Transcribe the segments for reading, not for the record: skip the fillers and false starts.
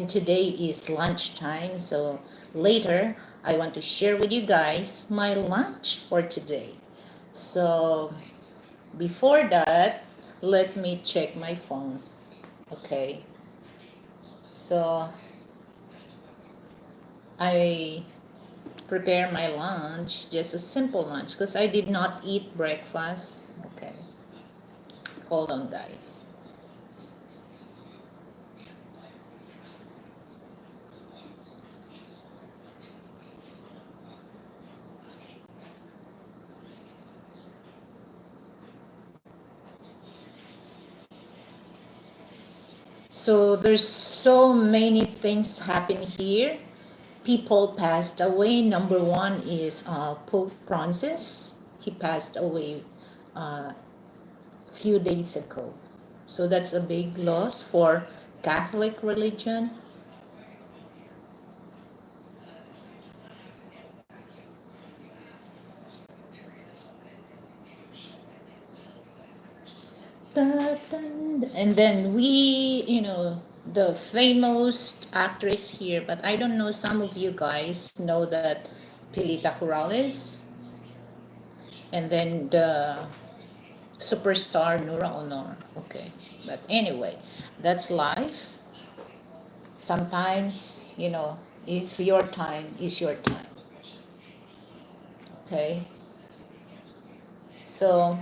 today is lunchtime, so later I want to share with you guys my lunch for today. So before that, let me check my phone. Okay, so I prepare my lunch, just a simple lunch because I did not eat breakfast. Okay, hold on, guys. So there's so many things happen here. People passed away. Number one is Pope Francis. He passed away a few days ago. So that's a big loss for Catholic religion. And then the famous actress here, but I don't know, some of you guys know that Pilita Corrales, and then the superstar Nura Honor. Okay, but anyway, that's life. Sometimes, if your time is your time. Okay, so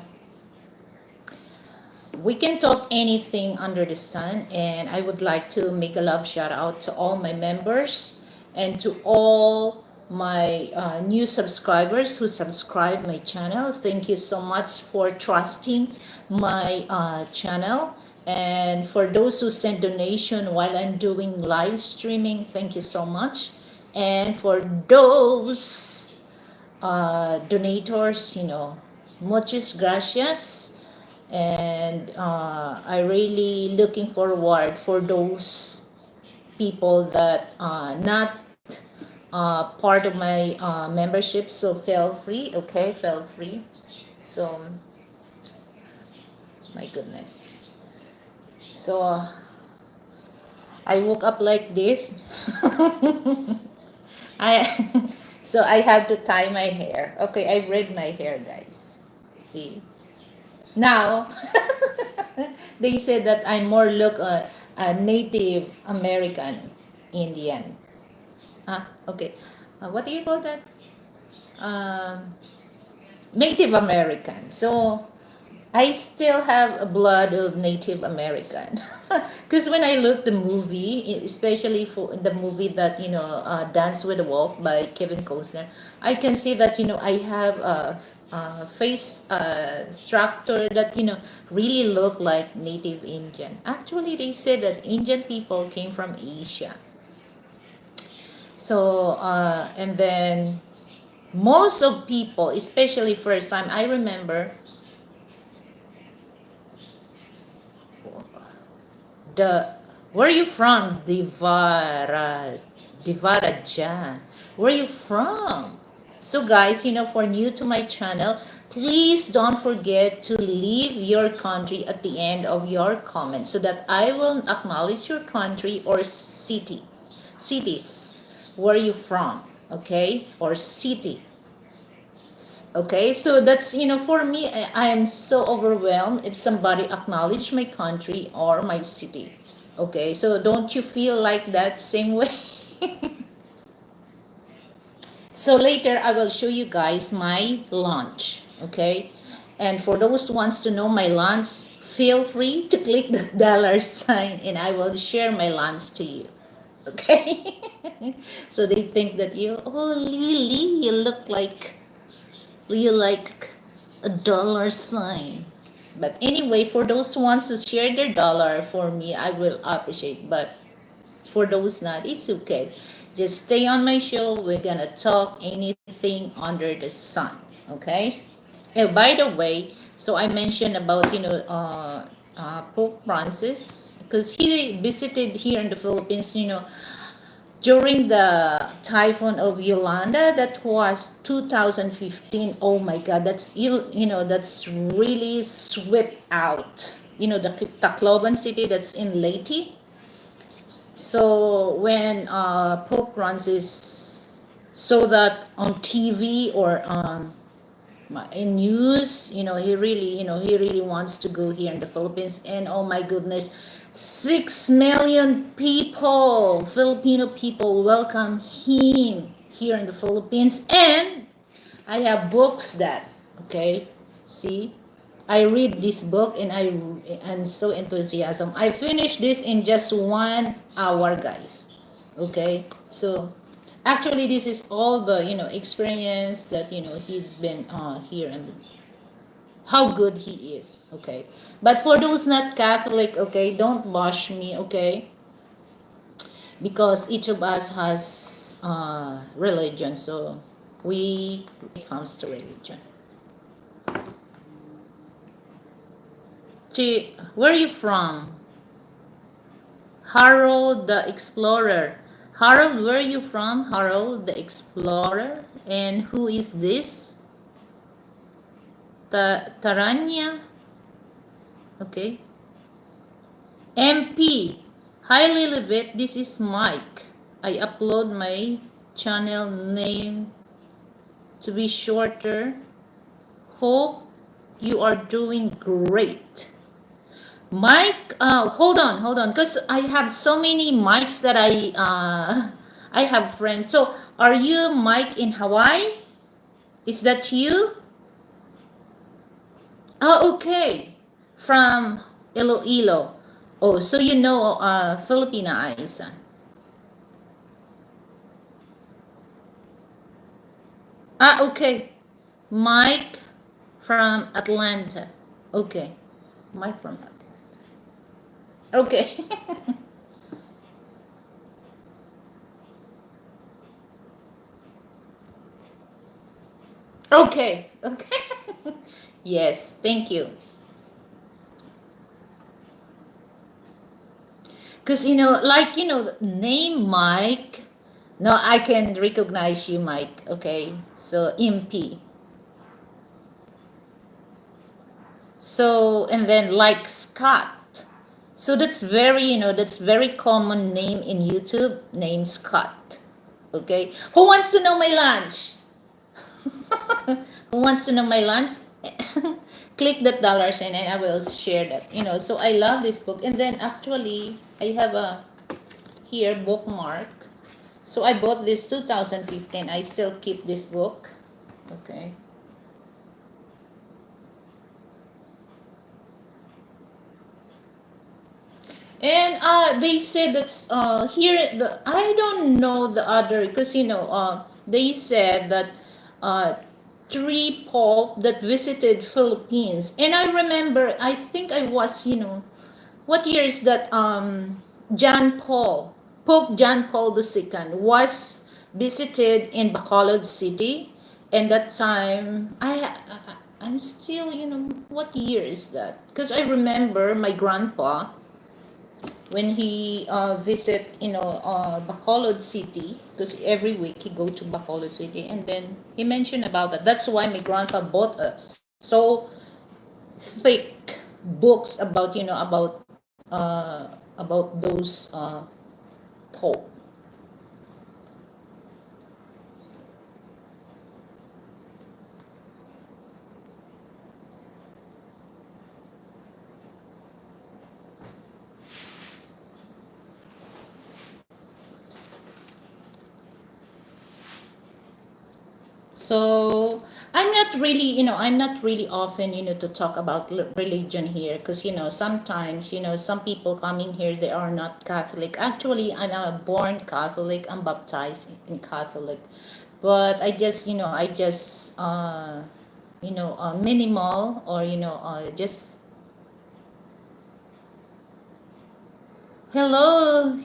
we can talk anything under the sun, and I would like to make a love shout out to all my members and to all my new subscribers who subscribe my channel. Thank you so much for trusting my channel, and for those who send donation while I'm doing live streaming, thank you so much. And for those donators, muchas gracias. And I really looking forward for those people that not part of my membership, so feel free. Okay, feel free. So my goodness, so I woke up like this. I so I have to tie my hair. Okay, I braid my hair, guys. See now. They said that I more look a Native American Indian. Okay. What do you call that? Um, Native American. So I still have a blood of Native American. Because when I look the movie, especially for the movie that Dance with the Wolf by Kevin Costner, I can see that I have a face structure that really look like Native Indian. Actually, they say that Indian people came from Asia. So and then most of people, especially first time, I remember the where are you from? Divaraja. Where are you from? So guys, for new to my channel, please don't forget to leave your country at the end of your comment so that I will acknowledge your country or cities. Where are you from? Okay? Or city. Okay, so that's for me, I am so overwhelmed if somebody acknowledge my country or my city. Okay, so don't you feel like that same way? So later I will show you guys my lunch. Okay, and for those who wants to know my lunch, feel free to click the dollar sign and I will share my lunch to you. Okay. So they think that oh Lily, you like a dollar sign. But anyway, for those who wants to share their dollar for me, I will appreciate. But for those not, it's okay. Just stay on my show. We're gonna talk anything under the sun. Okay? By the way, so I mentioned about Pope Francis because he visited here in the Philippines. During the typhoon of Yolanda, that was 2015. Oh my God, that's really swept out. The Tacloban city that's in Leyte. So when Pope Francis saw that on TV or in news, he really wants to go here in the Philippines. And oh my goodness, 6 million people, Filipino people, welcome him here in the Philippines. And I have books that, okay, see, I read this book and I'm so enthusiasm. I finished this in just 1 hour, guys. Okay, so actually this is all the experience that he'd been here and how good he is. Okay, but for those not Catholic, okay, don't bash me. Okay, because each of us has religion, so we when it comes to religion. Where are you from? Harold the Explorer. Harold, where are you from? Harold the Explorer. And who is this? Taranya. Okay. MP. Hi Liliveth, this is Mike. I upload my channel name to be shorter. Hope you are doing great. Mike, hold on, because I have so many mics that I have friends. So, are you Mike in Hawaii? Is that you? Oh, okay. From Iloilo. Oh, so you know Filipina Isa. Ah, okay. Mike from Atlanta. Okay. Mike from Atlanta. Okay. Okay. Okay. Yes, thank you. Because, name Mike. No, I can recognize you, Mike. Okay. So, MP. So, and then like Scott. So that's very common name in YouTube, name Scott. Okay. Who wants to know my lunch? Who wants to know my lunch? Click that dollar sign and I will share that. So I love this book. And then actually I have a here bookmark. So I bought this 2015. I still keep this book. Okay. And they said that's here I don't know the other because they said that uh, three pope that visited Philippines. And I remember I think I was what year is that John Paul Pope John Paul II was visited in Bacolod City. And that time I'm still what year is that? Because I remember my grandpa when he visit Bacolod City, because every week he go to Bacolod City, and then he mentioned about that. That's why my grandpa bought us so thick books about about those pope. So I'm not really often, to talk about religion here because, sometimes, some people coming here, they are not Catholic. Actually, I'm a born Catholic. I'm baptized in Catholic. But I just, minimal or, just, hello,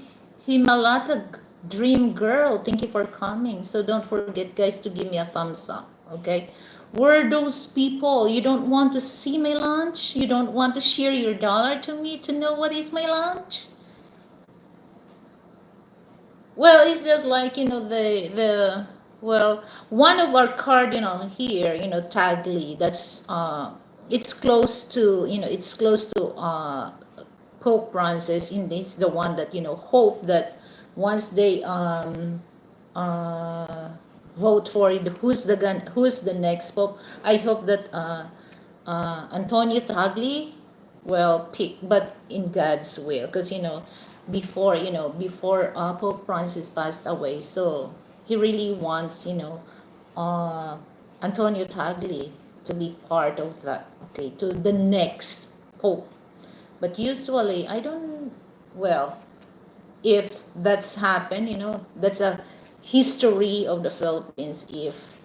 Himalata Dream Girl. Thank you for coming. So don't forget, guys, to give me a thumbs up. Okay. Where are those people? You don't want to see my lunch? You don't want to share your dollar to me to know what is my lunch? Well, it's just like, well, one of our cardinal here, Tagli, that's, it's close to, Pope Francis is the one that, hope that once they vote for it, who's the next Pope. I hope that Antonio Tagli will pick, but in God's will, because before Pope Francis passed away, so he really wants uh, Antonio Tagli to be part of that, okay, to the next Pope. But usually, I don't, well, if that's happened, that's a history of the Philippines if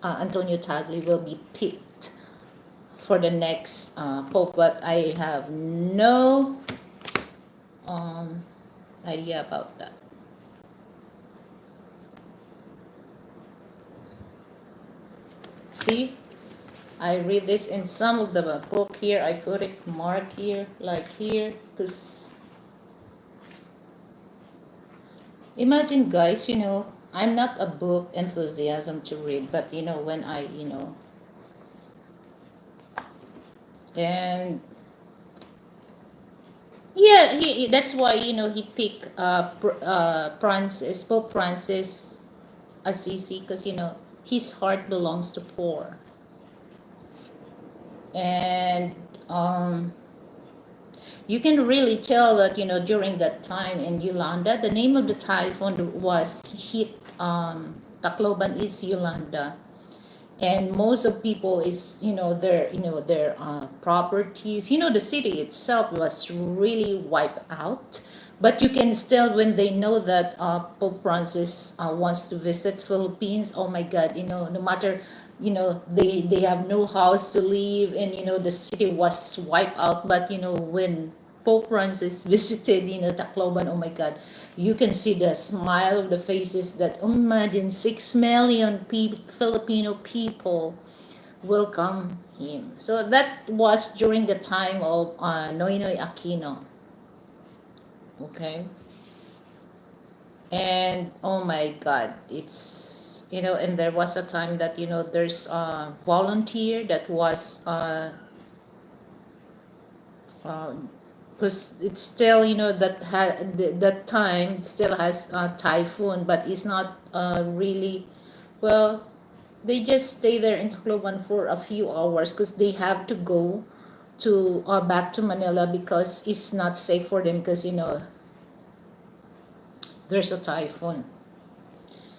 Antonio Tagli will be picked for the next Pope. But I have no um, idea about that. See, I read this in some of the book here. I put it mark here, like here, because imagine, guys, I'm not a book enthusiasm to read, but when I, and yeah, that's why he picked Francis, Pope Francis Assisi, because his heart belongs to poor, and you can really tell that during that time in Yolanda, the name of the typhoon was hit. Tacloban is Yolanda, and most of people is their properties. The city itself was really wiped out, but you can still, when they know that Pope Francis wants to visit Philippines, oh my God, no matter they have no house to live, and the city was wiped out, but when Pope Francis visited Tacloban, oh my God, you can see the smile of the faces that, imagine 6 million Filipino people welcome him. So that was during the time of Noynoy Aquino. Okay. And oh my God, it's, and there was a time that, there's a volunteer that was, because it's still, that time still has a typhoon, but it's not really, well, they just stay there in Tacloban for a few hours because they have to go to back to Manila because it's not safe for them because there's a typhoon.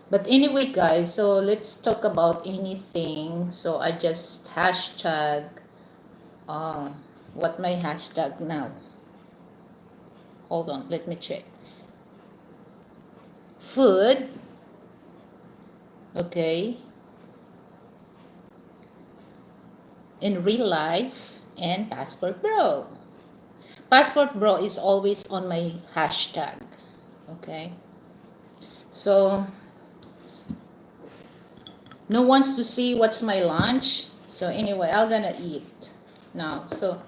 But anyway, guys, so let's talk about anything. So I just hashtag what my hashtag now. Hold on, let me check. Food, okay, in real life, and passport bro. Passport bro is always on my hashtag, okay. So no wants to see what's my lunch. So anyway, I'm gonna eat now. So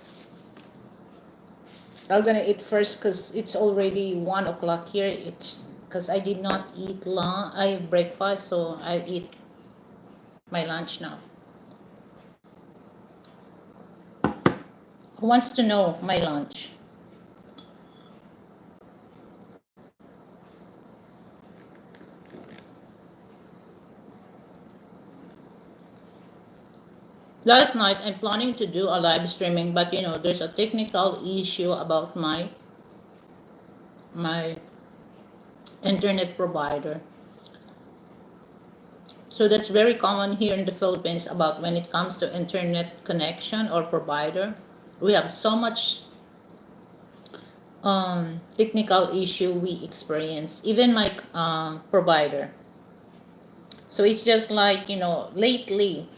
I'm gonna eat first because it's already 1 o'clock here. It's because I did not eat breakfast, so I eat my lunch now. Who wants to know my lunch? Last night I'm planning to do a live streaming, but there's a technical issue about my internet provider. So that's very common here in the Philippines about when it comes to internet connection or provider. We have so much technical issue we experience, even my provider. So it's just like, lately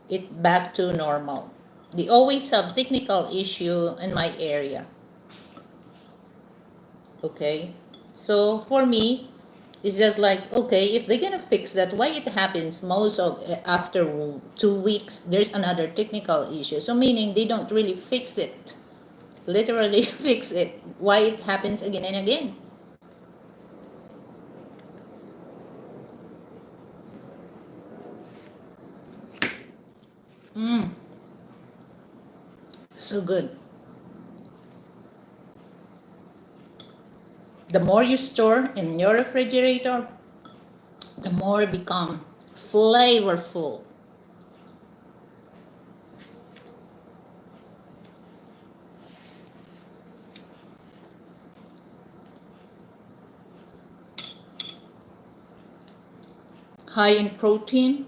it back to normal. They always have technical issue in my area. Okay. So for me, it's just like, okay, if they're gonna fix that, why it happens most of after 2 weeks, there's another technical issue. So meaning they don't really fix it, literally fix it. Why it happens again and again? So good. The more you store in your refrigerator, the more it become flavorful. High in protein.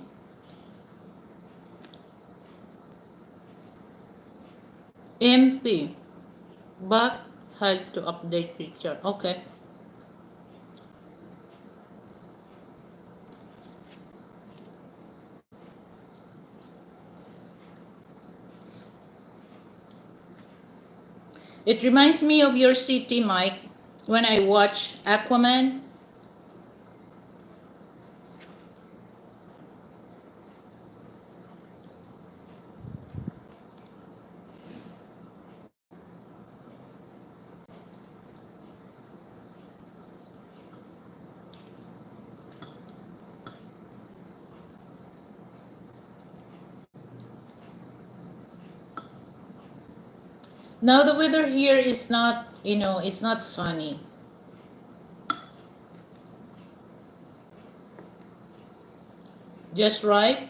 Empty. But had to update picture. Okay. It reminds me of your city, Mike, when I watch Aquaman. Now the weather here is not, it's not sunny. Just right.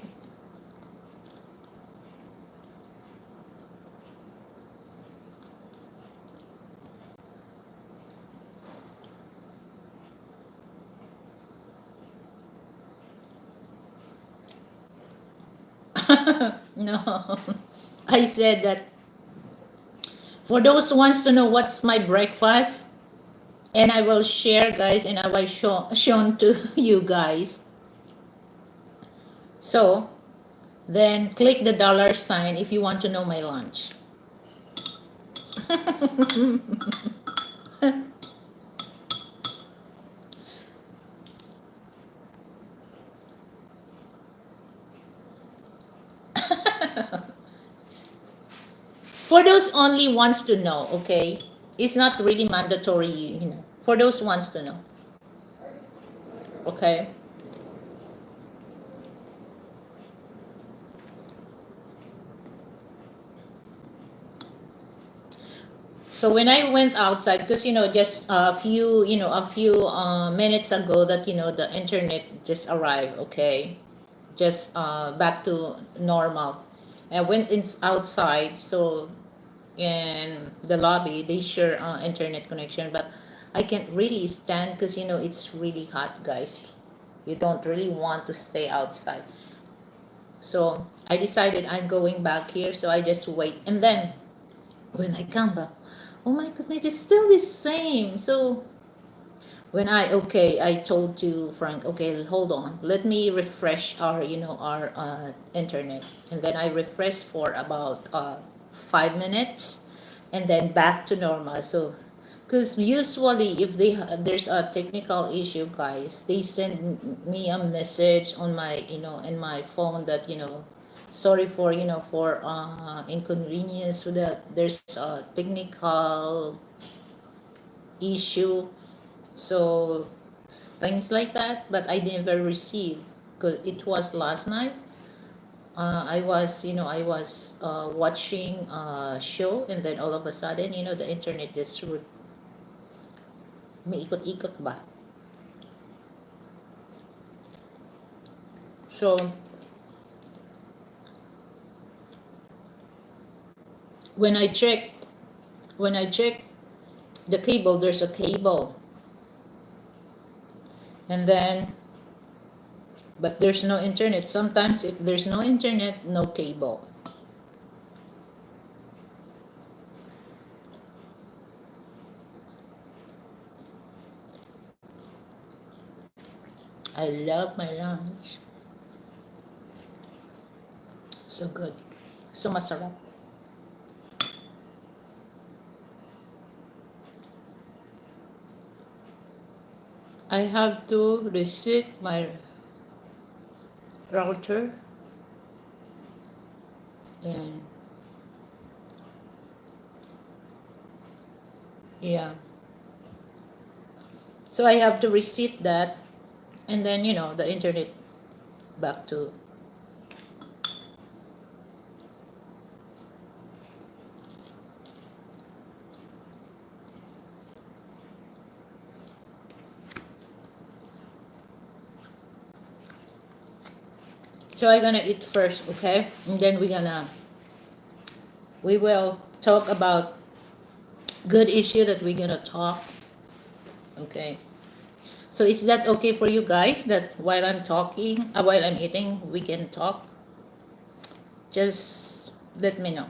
No. I said that for those who wants to know what's my breakfast, and I will share, guys, and I will shown to you guys. So then click the dollar sign if you want to know my lunch. For those only wants to know, okay? It's not really mandatory. For those wants to know. Okay? So when I went outside, because just a few minutes ago that the internet just arrived, okay, just back to normal. I went outside, so in the lobby they share internet connection, but I can't really stand because it's really hot, guys. You don't really want to stay outside. So I decided I'm going back here, so I just wait, and then when I come back, oh my goodness, it's still the same. So when I told you, Frank, okay, hold on, let me refresh our internet, and then I refreshed for about 5 minutes, and then back to normal. So because usually if there's a technical issue, guys, they send me a message on my in my phone that sorry for inconvenience, so that there's a technical issue, so things like that. But I never received, because it was last night. I was watching a show, and then all of a sudden the internet just may ikot-ikot ba. So when I check the cable, there's a cable, and then but there's no internet. Sometimes if there's no internet, no cable. I love my lunch. So good. So masarap. I have to reset my router, and yeah, so I have to reset that, and then the internet back to. So I'm gonna eat first, okay? And then we will talk about good issue that we're gonna talk. Okay. So is that okay for you guys that while I'm talking, while I'm eating, we can talk? Just let me know.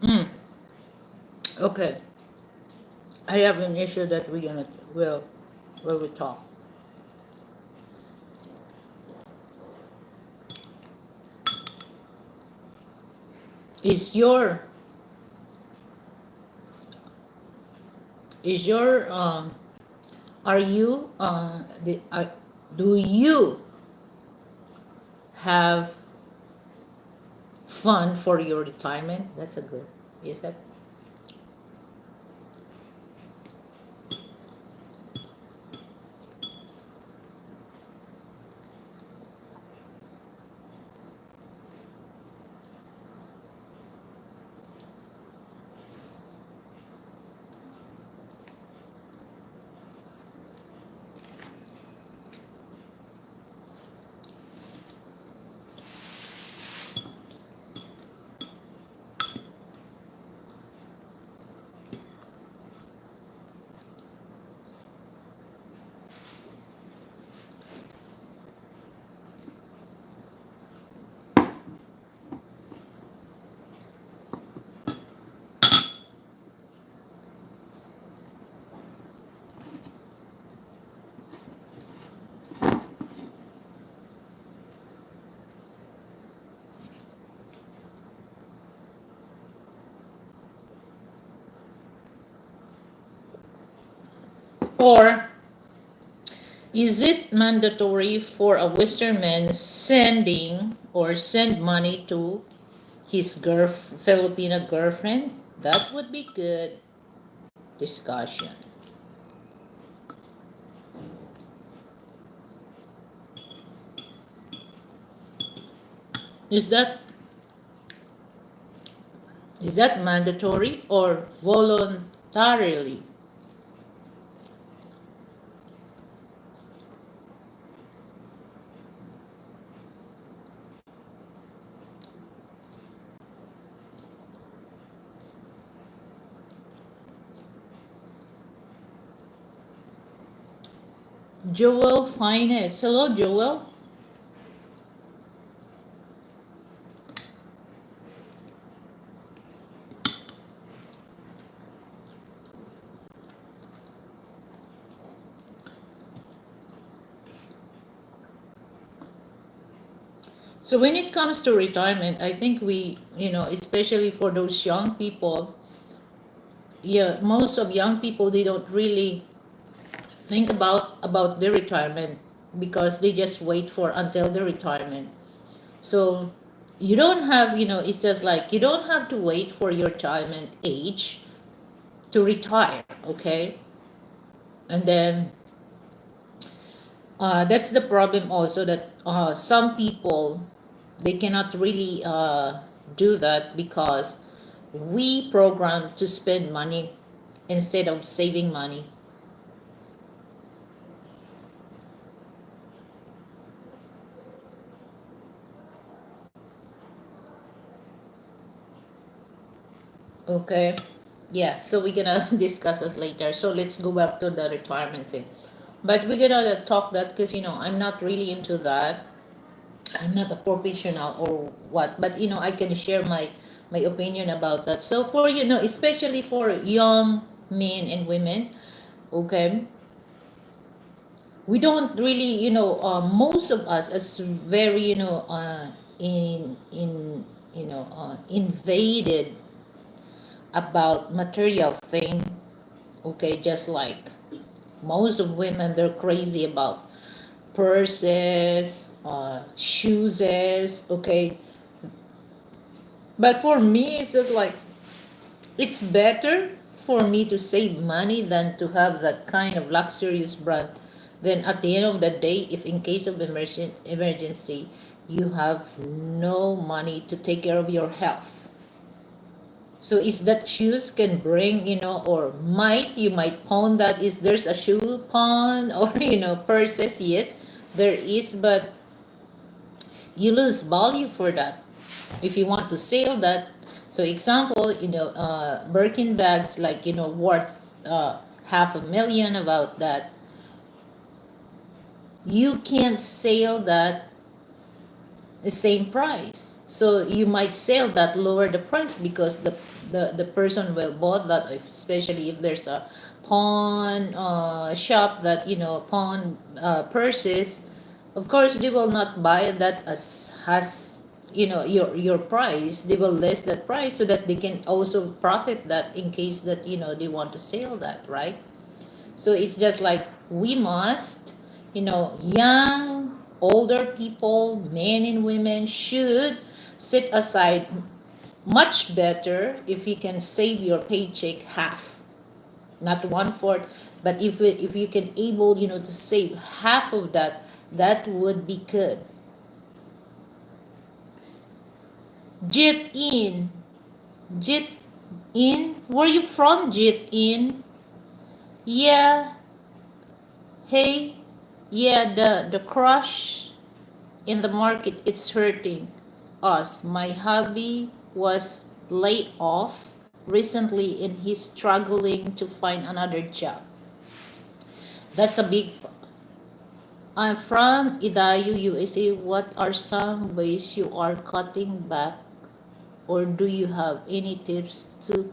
Mm, okay. I have an issue that we're gonna will we talk. Is your is your are you do you have fund for your retirement? That's a good. Is that or is it mandatory for a Western man send money to his Filipino girlfriend? That would be good discussion. Is that is that mandatory or voluntarily? Joel Finest. Hello, Joel. So when it comes to retirement, I think especially for those young people, yeah, most of young people they don't really think about their retirement because they just wait for until the retirement. So you don't have, it's just like you don't have to wait for your retirement age to retire, okay? And then that's the problem also that some people they cannot really do that because we program to spend money instead of saving money. Okay. Yeah, so we're gonna discuss this later. So let's go back to the retirement thing. But we're gonna talk that because I'm not really into that. I'm not a professional or what, but I can share my opinion about that. So for especially for young men and women, okay, we don't really most of us as very in invaded about material thing. Okay, just like most of women, they're crazy about purses, shoes. Okay, but for me, it's just like it's better for me to save money than to have that kind of luxurious brand. Then at the end of the day, if in case of emergency, you have no money to take care of your health. So is that shoes can bring, or you might pawn that, is there's a shoe pawn or purses? Yes, there is, but you lose value for that if you want to sell that. So example, Birkin bags, like worth half a million, about that, you can't sell that the same price. So you might sell that lower the price because the person will bought that, especially if there's a pawn shop that pawn purses. Of course they will not buy that as has your price. They will less that price so that they can also profit that in case that they want to sell that, right? So it's just like we must, young, older people, men and women should set aside much better if you can save your paycheck half, not one fourth, but if you can able, to save half of that, that would be good. Jet in, jet in. Where you from, jet in? Yeah, hey, yeah, the crush in the market, it's hurting us. My hubby was laid off recently and he's struggling to find another job. That's a big. I'm from Idayu, USA. What are some ways you are cutting back, or do you have any tips to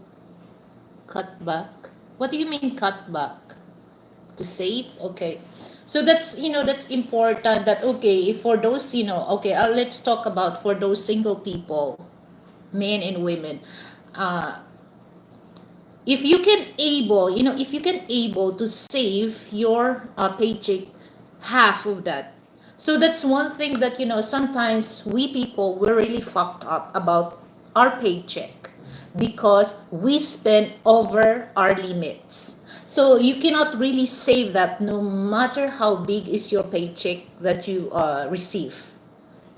cut back? What do you mean cut back? To save? Okay. So that's important, that okay, for those, okay, let's talk about for those single people, men and women. uh if you can able, if you can able to save your paycheck half of that. So that's one thing that sometimes we people, we're really fucked up about our paycheck because we spend over our limits. So you cannot really save that no matter how big is your paycheck that you receive.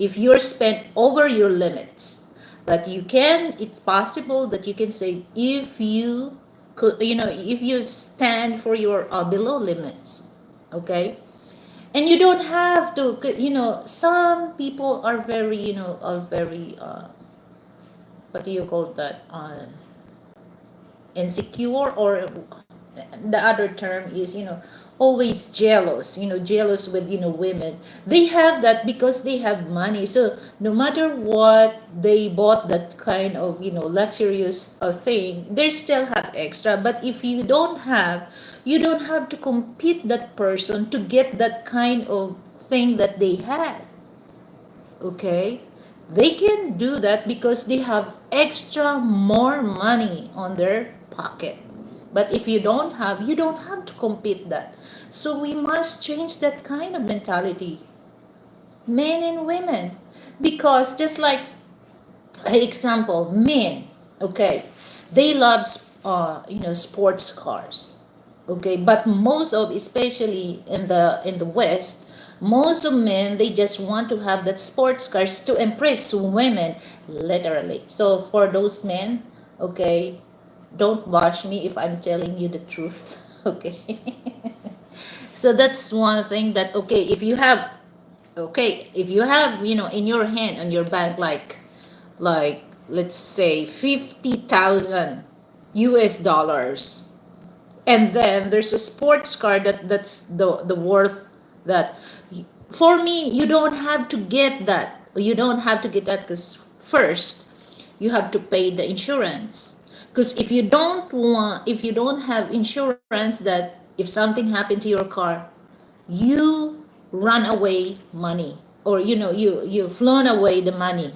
If you're spent over your limits, that you can, it's possible that you can save if you could, if you stand for your below limits. Okay, and you don't have to, some people are very, are very what do you call that, insecure, or the other term is, always jealous, jealous with, women. They have that because they have money. So no matter what they bought, that kind of, luxurious thing, they still have extra. But if you don't have, you don't have to compete that person to get that kind of thing that they had. Okay, they can do that because they have extra more money on their pocket. But if you don't have, you don't have to compete that. So we must change that kind of mentality, men and women. Because just like example, men, okay, they love sports cars. Okay, but most of, especially in the west, most of men, they just want to have that sports cars to impress women, literally. So for those men, okay, don't bash me if I'm telling you the truth. Okay. So that's one thing that, okay, if you have, okay, if you have, in your hand, on your bank, like let's say 50,000 US dollars, and then there's a sports car that's the worth that, for me, you don't have to get that. You don't have to get that because first you have to pay the insurance. Because if you don't have insurance, that if something happened to your car, you run away money, or you've flown away the money.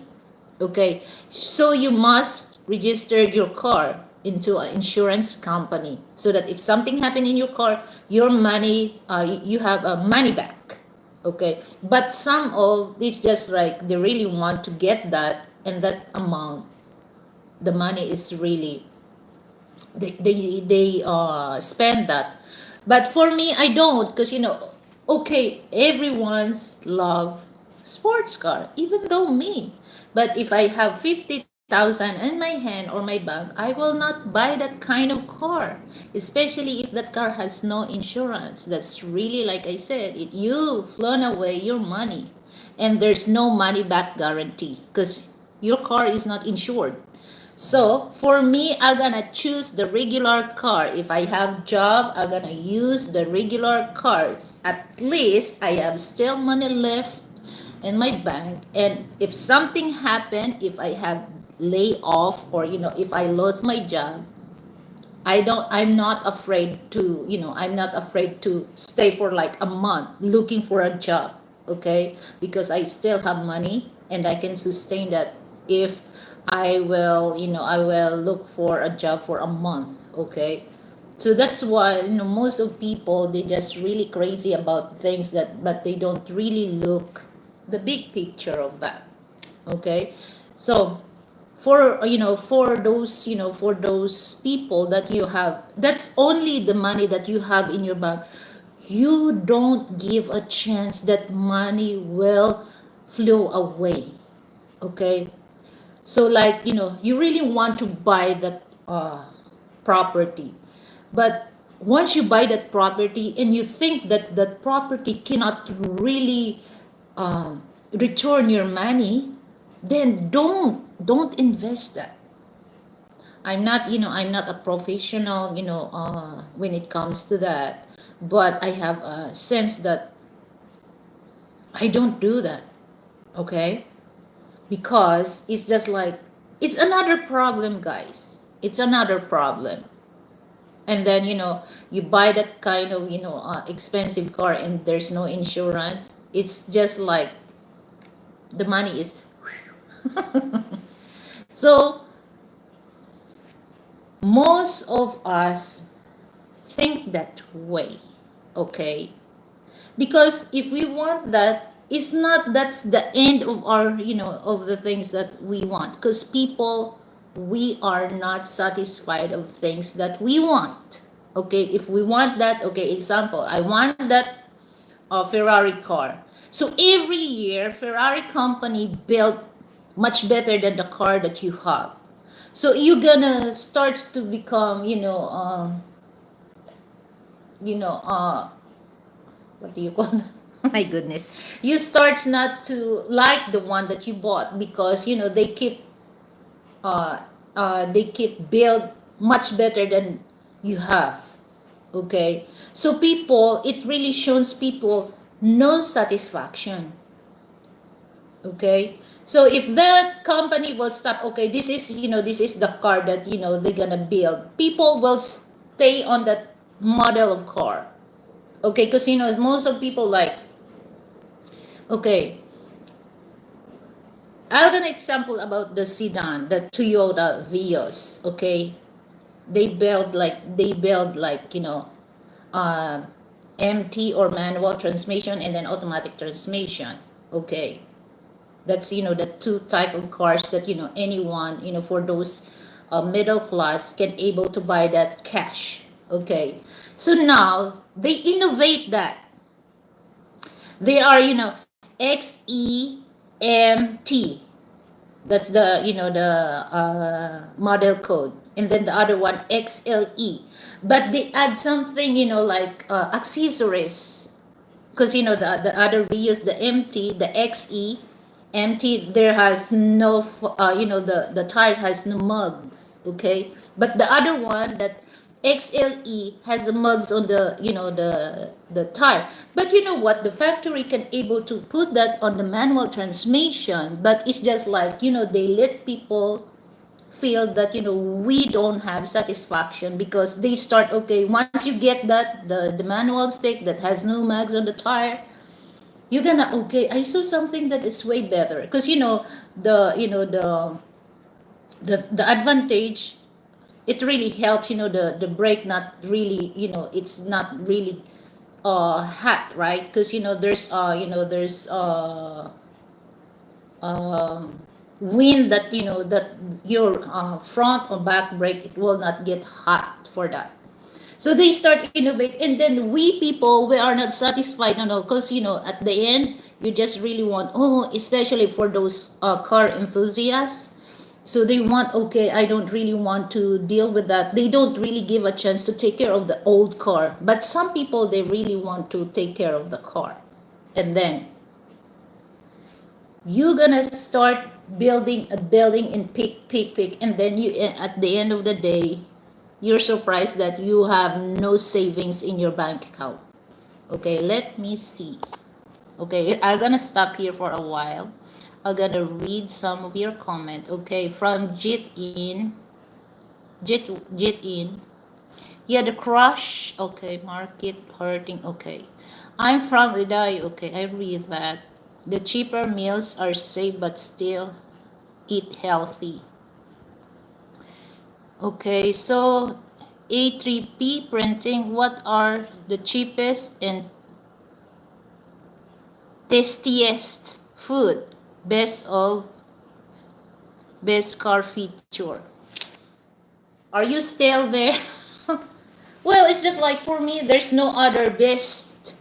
Okay, so you must register your car into an insurance company so that if something happened in your car, your money, you have a money back. Okay, but some of it's just like they really want to get that, and that amount, the money is really, they spend that. But for me, I don't, because okay, everyone's love sports car, even though me. But if I have 50,000 in my hand or my bank, I will not buy that kind of car, especially if that car has no insurance. That's really, like I said, you've flown away your money, and there's no money back guarantee because your car is not insured. So for me, I'm gonna choose the regular car. If I have job, I'm gonna use the regular cars. At least I have still money left in my bank. And if something happened, if I have lay off, or if I lost my job, I'm not afraid to, I'm not afraid to stay for like a month looking for a job. Okay, because I still have money and I can sustain that. If I will look for a job for a month. Okay, so that's why, most of people, they just really crazy about things, that but they don't really look the big picture of that. Okay, so for those people that you have, that's only the money that you have in your bank. You don't give a chance that money will flow away. Okay, so like, you really want to buy that property, but once you buy that property and you think that that property cannot really return your money, then don't invest that. I'm not a professional, when it comes to that, but I have a sense that I don't do that. Okay, because it's just like, it's another problem, guys. It's another problem. And then, you buy that kind of, expensive car, and there's no insurance. It's just like the money is so most of us think that way. Okay, because if we want that, it's not that's the end of our, of the things that we want, because people, we are not satisfied of things that we want. Okay, if we want that, okay, example, I want that Ferrari car. So every year Ferrari company build much better than the car that you have. So you're gonna start to become, you know what do you call that? My goodness, you start not to like the one that you bought, because uh, they keep build much better than you have. Okay, so people, it really shows people no satisfaction. Okay, so if that company will stop, okay, this is the car that they're gonna build, people will stay on that model of car. Okay, because most of people like, okay, I'll give an example about the sedan, the Toyota Vios. Okay, they build like uh, MT or manual transmission, and then automatic transmission. Okay, that's the two type of cars that anyone, for those middle class, can able to buy that cash. Okay, so now they innovate that. They are XEMT. That's the model code, and then the other one XLE. But they add something, like accessories, because the other we use the MT, the XE MT. There has no the tire has no mugs. Okay, but the other one, that XLE has the mugs on the, the tire. But you know what? The factory can able to put that on the manual transmission, but it's just like, they let people feel that, we don't have satisfaction, because they start, okay, once you get that, the manual stick that has no mags on the tire, you're gonna, okay, I saw something that is way better, because the you know the advantage, it really helps, the brake not really, it's not really hot, right? Because there's um, wind that, that your front or back brake, it will not get hot for that. So they start innovate, and then we people, we are not satisfied, because at the end, you just really want, oh, especially for those car enthusiasts. So they want, okay, I don't really want to deal with that. They don't really give a chance to take care of the old car. But some people, they really want to take care of the car. And then you're gonna start building a building in peak, and then you, at the end of the day, you're surprised that you have no savings in your bank account. Okay, let me see. Okay, I'm gonna stop here for a while. I'm gonna read some of your comment. Okay, from Jit in. Yeah, the crush. Okay, market hurting. Okay, I'm from Uday. Okay, I read that. The cheaper meals are safe, but still eat healthy. Okay, so A3P printing, what are the cheapest and tastiest food? Best car feature. Are you still there? Well, it's just like for me, there's no other best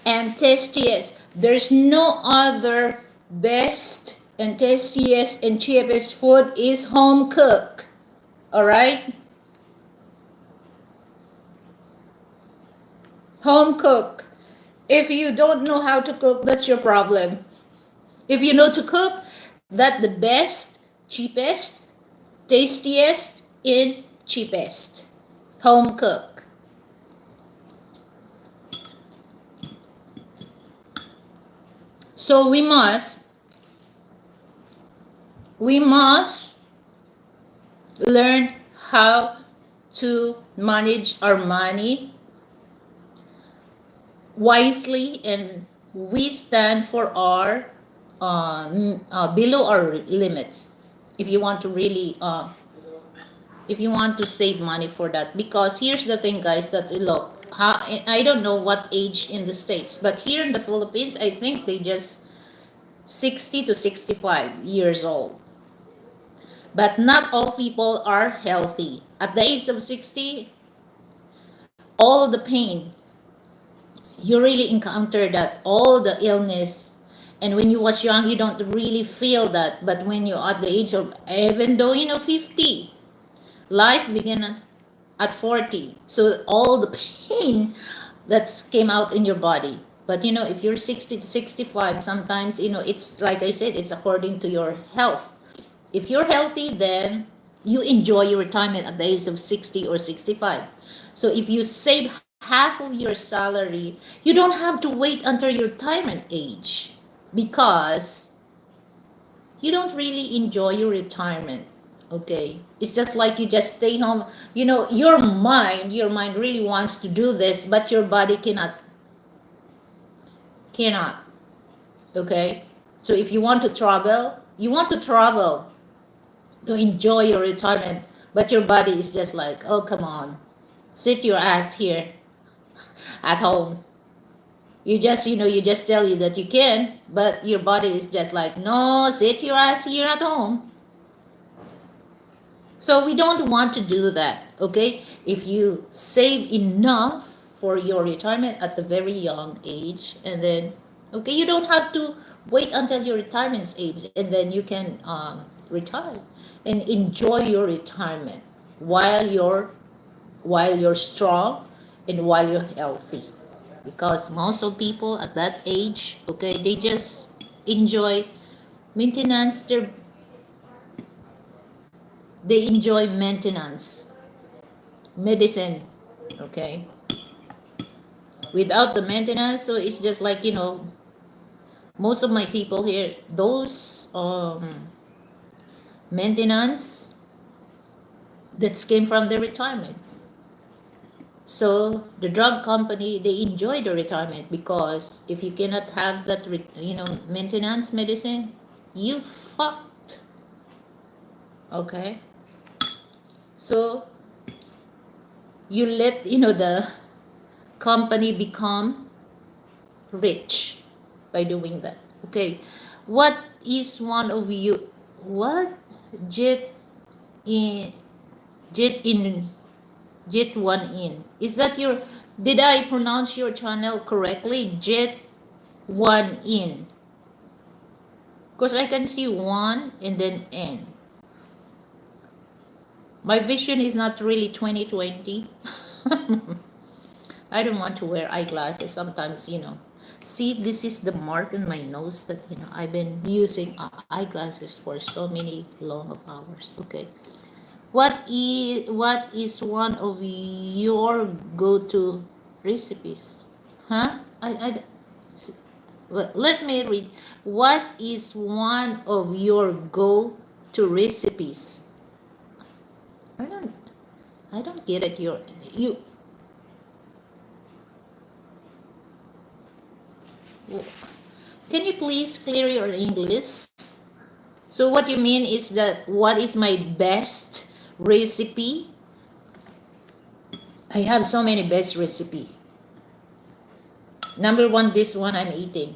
and tastiest. There's no other best and tastiest and cheapest food is home cook. All right? Home cook. If you don't know how to cook, that's your problem. If you know to cook, that the best, cheapest, tastiest, and cheapest. Home cook. So we must learn how to manage our money wisely, and we stand for our below our limits, if you want to really if you want to save money for that. Because here's the thing, guys, that look, how, I don't know what age in the States, but here in the Philippines, I think they just 60 to 65 years old. But not all people are healthy at the age of 60. All the pain you really encounter, that all the illness, and when you was young, you don't really feel that, but when you're at the age of, even though 50, life began at 40, so all the pain that came out in your body. But if you're 60 to 65, sometimes it's like I said, it's according to your health. If you're healthy, then you enjoy your retirement at the age of 60 or 65. So if you save half of your salary, you don't have to wait until your retirement age, because you don't really enjoy your retirement. Okay, it's just like you just stay home. Your mind really wants to do this, but your body cannot. Okay, so if you want to travel, to enjoy your retirement, but your body is just like, oh, come on, sit your ass here at home. You just tell you that you can, but your body is just like, no, sit your ass here at home. So we don't want to do that. Okay, if you save enough for your retirement at the very young age, and then, okay, you don't have to wait until your retirement age, and then you can retire and enjoy your retirement while you're strong and while you're healthy. Because most of people at that age, okay, they just enjoy maintenance. They enjoy maintenance, medicine. Okay, without the maintenance, so it's just like, most of my people here, those maintenance that came from the retirement. So the drug company, they enjoy the retirement, because if you cannot have that maintenance medicine, you fucked. Okay, so you let the company become rich by doing that. Okay, what is one of you, what, jet in jet in jet one in, is that your, did I pronounce your channel correctly? Jet one in, because I can see one and then n. My vision is not really 2020. I don't want to wear eyeglasses sometimes. See, this is the mark in my nose that I've been using eyeglasses for so many long of hours. Okay, what is one of your go-to recipes? Huh? Well, let me read. What is one of your go-to recipes? I don't I don't get it. You Can you please clear your English? So what you mean is that what is my best recipe? I have so many best recipe. Number one, this one I'm eating.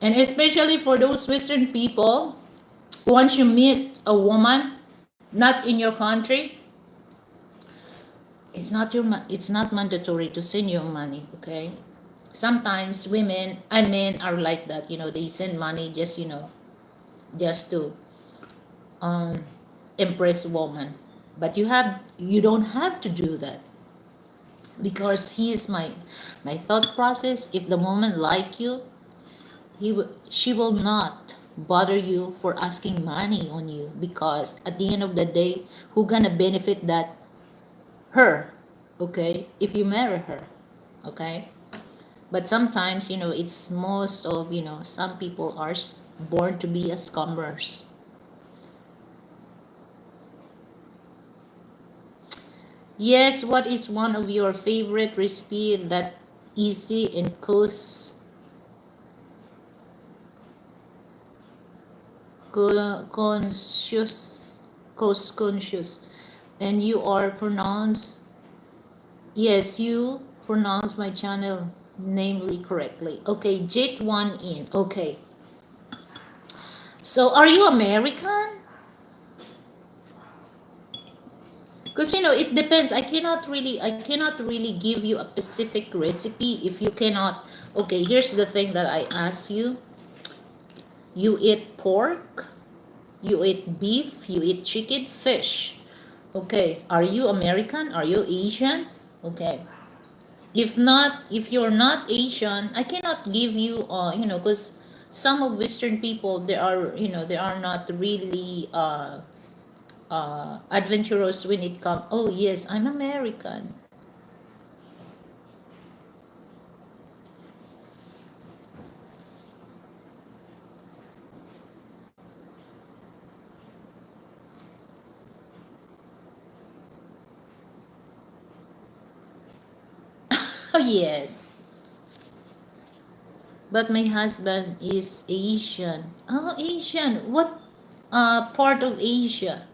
And especially for those Western people, once you meet a woman, not in your country, it's not mandatory to send you money. Okay, sometimes men are like that. They send money just to um, impress woman. But you don't have to do that, because he's my thought process. If the woman like you, she will not bother you for asking money on you, because at the end of the day, who gonna benefit that? Her. Okay, if you marry her. Okay, but sometimes it's most of some people are born to be as scammers. Yes, what is one of your favorite recipe that easy and conscious, cost conscious, and you are pronounced, yes, you pronounce my channel namely correctly. Okay, Jake one in. Okay, so are you American? Because it depends. I cannot really give you a specific recipe if you cannot. Okay, here's the thing that I ask you. You eat pork, you eat beef, you eat chicken, fish. Okay, are you American? Are you Asian? Okay. If you're not Asian, I cannot give you because some of Western people, they are not really adventurous when it comes. Oh yes, I'm American. Oh yes, but my husband is Asian. Oh, Asian. What part of Asia?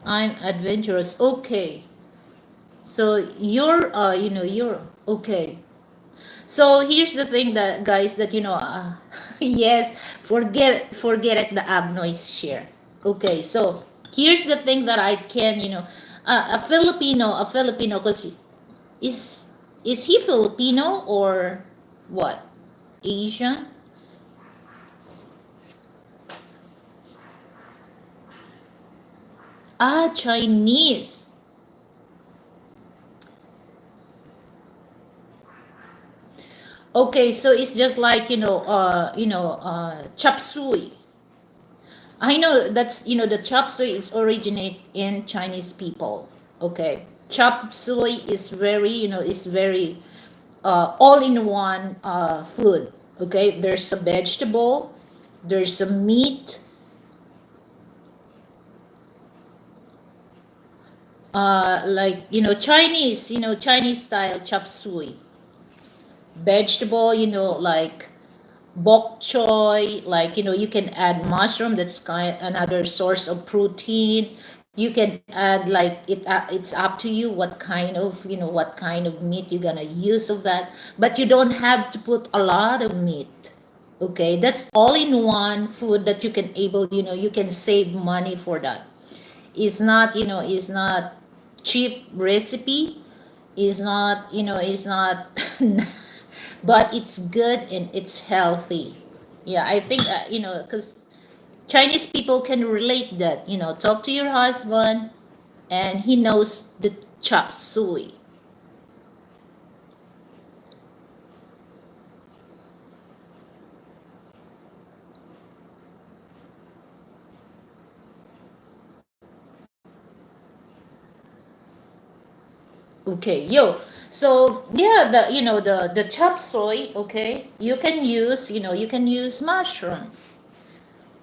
I'm adventurous. Okay. So you're okay. So here's the thing that guys that yes, forget it, the ab noise share. Okay, so here's the thing that I can, a Filipino, because is is he Filipino or what? Asian? Ah, Chinese. Okay, so it's just like chop suey. I know that's the chop suey is originate in Chinese people. Okay, chop suey is very is very all in one food. Okay, there's a vegetable, there's a meat, like Chinese Chinese style chop suey, vegetable like bok choy, like you can add mushroom, that's kind another source of protein. You can add like it's up to you what kind of what kind of meat you're gonna use of that, but you don't have to put a lot of meat. Okay, that's all in one food that you can able you can save money for that. It's not it's not cheap recipe, is not is not but it's good and it's healthy. Yeah, I think because Chinese people can relate that. Talk to your husband and he knows the chop suey. Okay, yo. So yeah, the the chop suey. Okay, you can use you can use mushroom,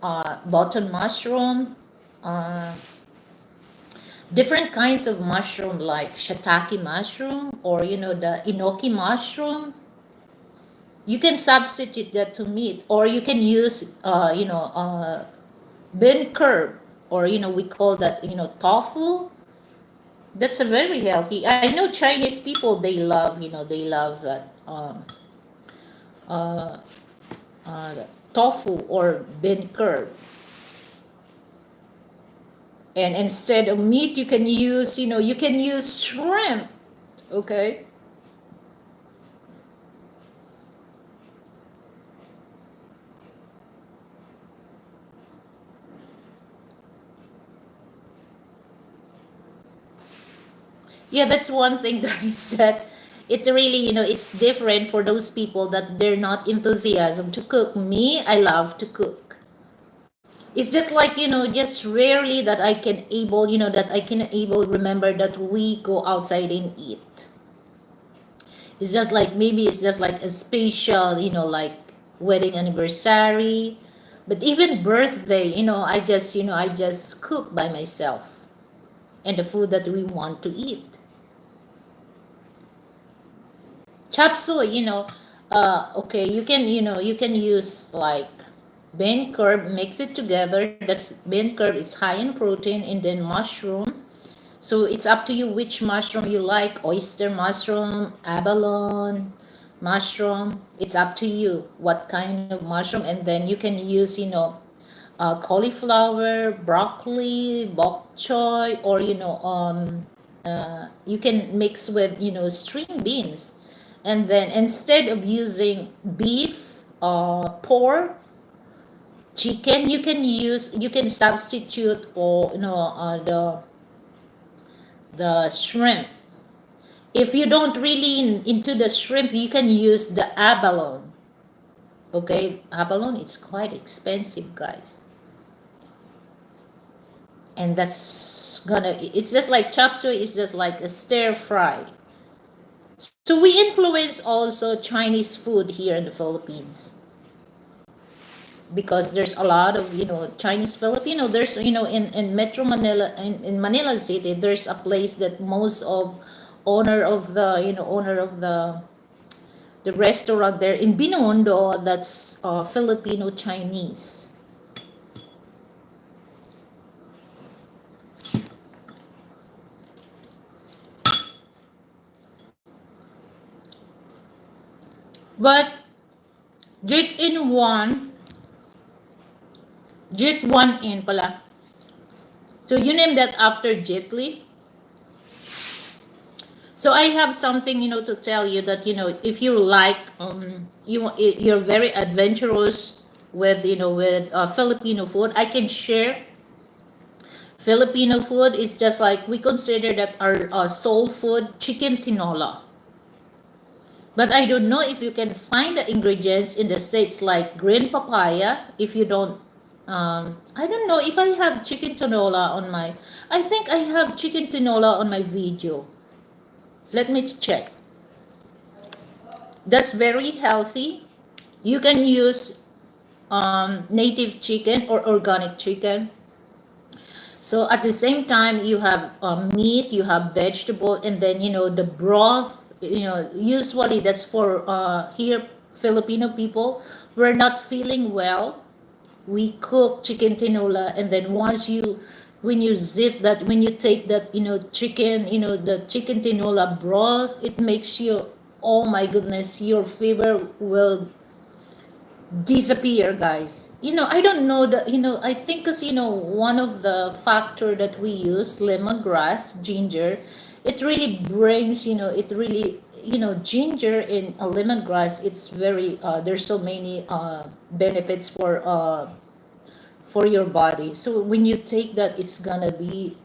button mushroom, uh, different kinds of mushroom like shiitake mushroom or the enoki mushroom. You can substitute that to meat, or you can use bean curd, or we call that tofu. That's a very healthy. I know Chinese people, they love they love that uh, uh, tofu or bean curd. And instead of meat, you can use you can use shrimp. Okay. Yeah, that's one thing, guys, that it really it's different for those people that they're not enthusiasm to cook. Me, I love to cook. It's just like just rarely that I can able that I can able remember that we go outside and eat. It's just like maybe it's just like a special like wedding anniversary, but even birthday I just cook by myself, and the food that we want to eat. Chop suey, okay, you can you can use like bean curd, mix it together. That's bean curd, it's high in protein, and then mushroom. So it's up to you which mushroom you like, oyster mushroom, abalone mushroom. It's up to you what kind of mushroom, and then you can use cauliflower, broccoli, bok choy, or you can mix with string beans. And then instead of using beef, pork, chicken, you can substitute or the shrimp. If you don't really into the shrimp, you can use the abalone. Okay, abalone, it's quite expensive, guys, and that's gonna it's just like chop suey is just like a stir fry. So we influence also Chinese food here in the Philippines, because there's a lot of Chinese Filipino. There's in Metro Manila, in Manila City, there's a place that most of owner of the owner of the restaurant there in Binondo, that's Filipino Chinese. But Jet in one, Jet one in pala. So you name that after Jet Li. So I have something to tell you that if you like you're very adventurous with with Filipino food, I can share. Filipino food is just like we consider that our soul food, chicken tinola. But I don't know if you can find the ingredients in the states like green papaya. If you don't, I don't know if I have chicken tinola on my. I think I have chicken tinola on my video. Let me check. That's very healthy. You can use native chicken or organic chicken. So at the same time, you have meat, you have vegetable, and then the broth. Usually that's for here Filipino people. We're not feeling well. We cook chicken tinola, and then when you zip that, when you take that, chicken, the chicken tinola broth, it makes you. Oh my goodness, your fever will disappear, guys. I don't know that, I think because one of the factor that we use, lemongrass, ginger, it really brings, it really, ginger in a lemongrass, it's very there's so many benefits for your body. So when you take that, it's gonna be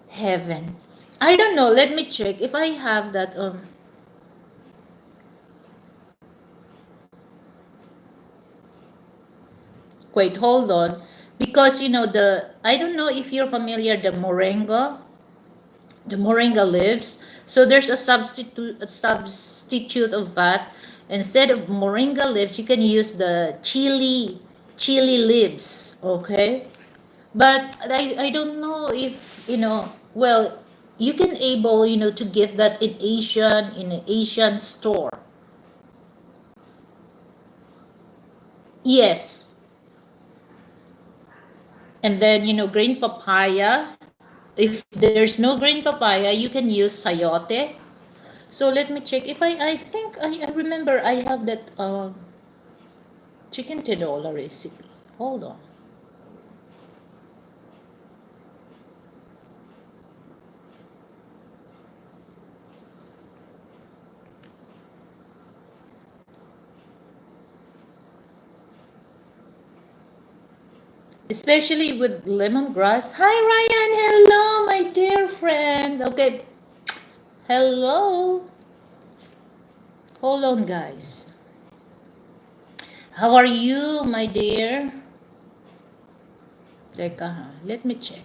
heaven. I don't know, let me check if I have that. Wait, hold on. Because the I don't know if you're familiar the moringa leaves. So there's a substitute of that. Instead of moringa leaves, you can use the chili leaves, okay? But I don't know if well, you can able to get that in an Asian store. Yes. And then green papaya. If there's no green papaya, you can use sayote. So let me check if I think I remember I have that chicken tinola recipe. Hold on. Especially with lemongrass. Hi Ryan, hello my dear friend. Okay, hello. Hold on guys. How are you my dear? Teka ha, let me check.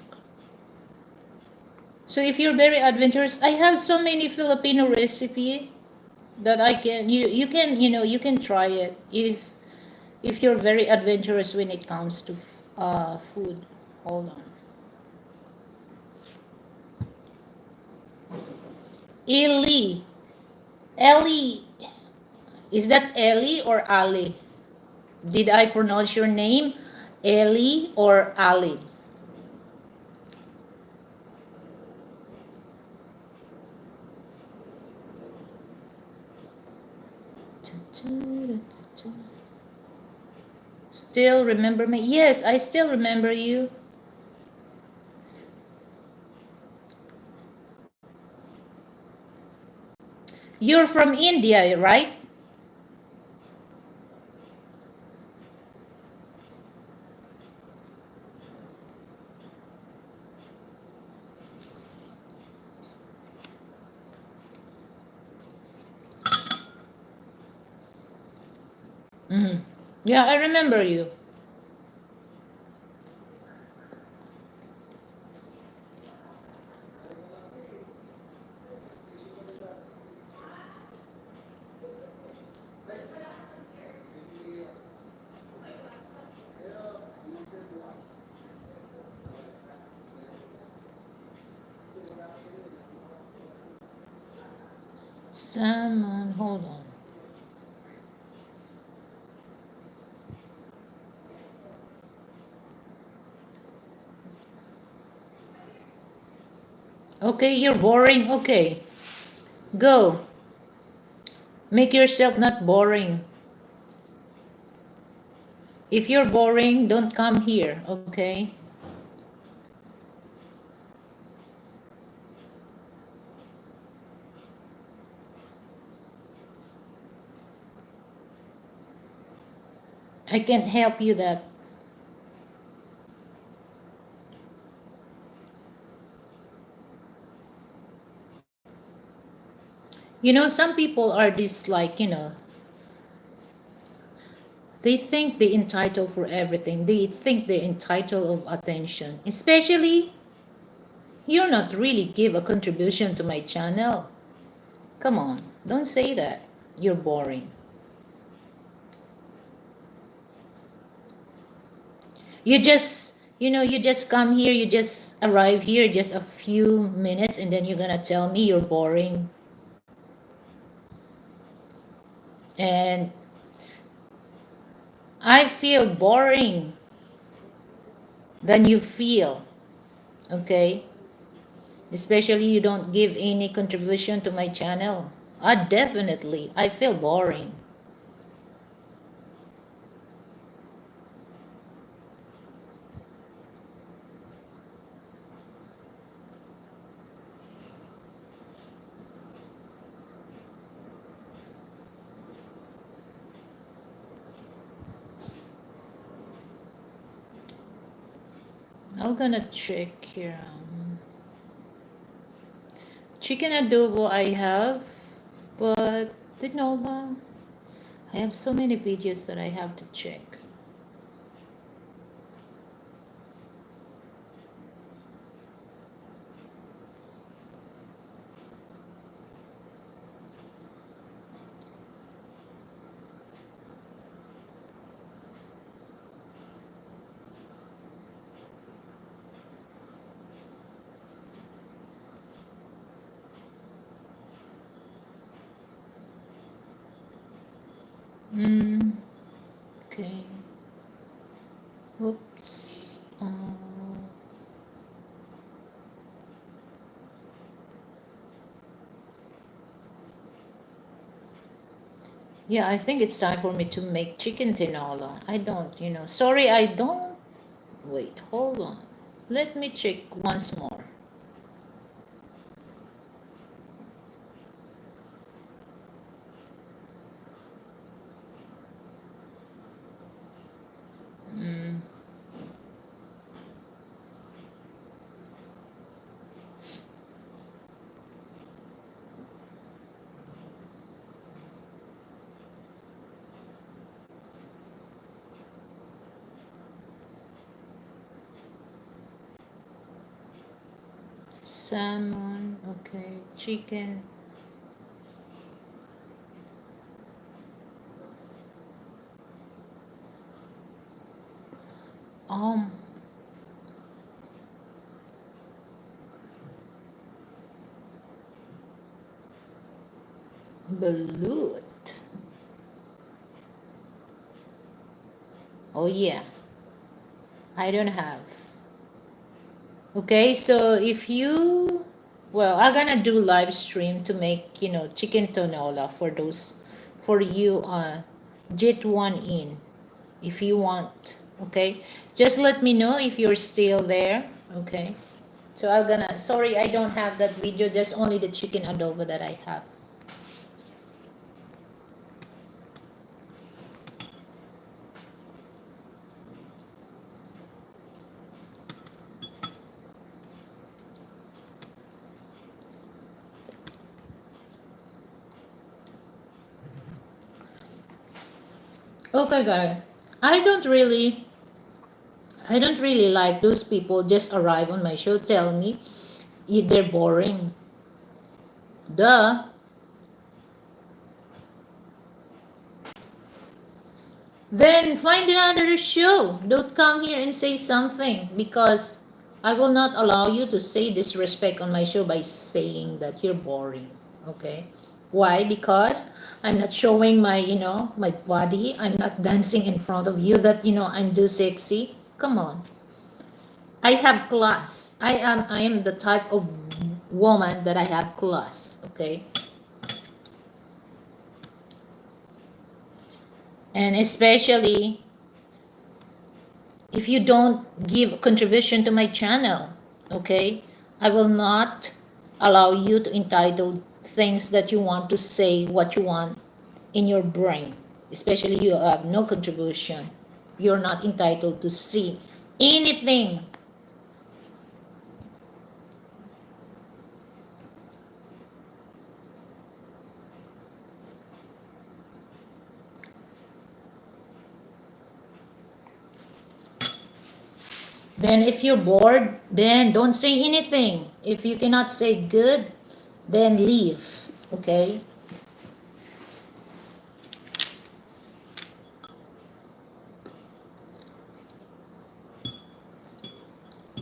So if you're very adventurous, I have so many Filipino recipe that I can you can you can try it if you're very adventurous when it comes to food. Hold on. Ellie. Ellie. Is that Ellie or Ali? Did I pronounce your name? Ellie or Ali? Still remember me? Yes, I still remember you. You're from India, right? Mm. Yeah, I remember you. Salmon, hold on. Okay, you're boring. Okay, go. Make yourself not boring. If you're boring, don't come here, okay? I can't help you that. Some people are this like, they think they entitled for everything. They think they're entitled of attention. Especially, you're not really give a contribution to my channel. Come on, don't say that. You're boring. You just come here, you just arrive here just a few minutes, and then you're gonna tell me you're boring. And I feel boring than you feel, okay? Especially you don't give any contribution to my channel. Definitely, I feel boring. I'm gonna check here. Chicken adobo I have, but tinola, I have so many videos that I have to check. Mm, okay. Oops. Yeah, I think it's time for me to make chicken tinola. I don't, sorry, I don't. Wait, hold on. Let me check once more. Mm, salmon, okay, chicken. Um, Balut. Oh yeah, I don't have. Okay, so if you, well, I'm gonna do live stream to make, chicken tinola for those, for you, Jit one in, if you want. Okay, just let me know if you're still there. Okay, so I'm gonna, sorry, I don't have that video, just only the chicken adobo that I have. Okay, guys, I don't really, I don't really like those people just arrive on my show, tell me they're boring. Duh. Then find another show. Don't come here and say something, because I will not allow you to say disrespect on my show by saying that you're boring. Okay? Why? Because I'm not showing my, my body. I'm not dancing in front of you that, I'm too sexy. Come on. I have class. I am the type of woman that I have class. Okay? And especially if you don't give contribution to my channel, okay, I will not allow you to entitle things that you want to say what you want in your brain, especially you have no contribution. You're not entitled to see anything. Then if you're bored, then don't say anything. If you cannot say good, then leave. Okay?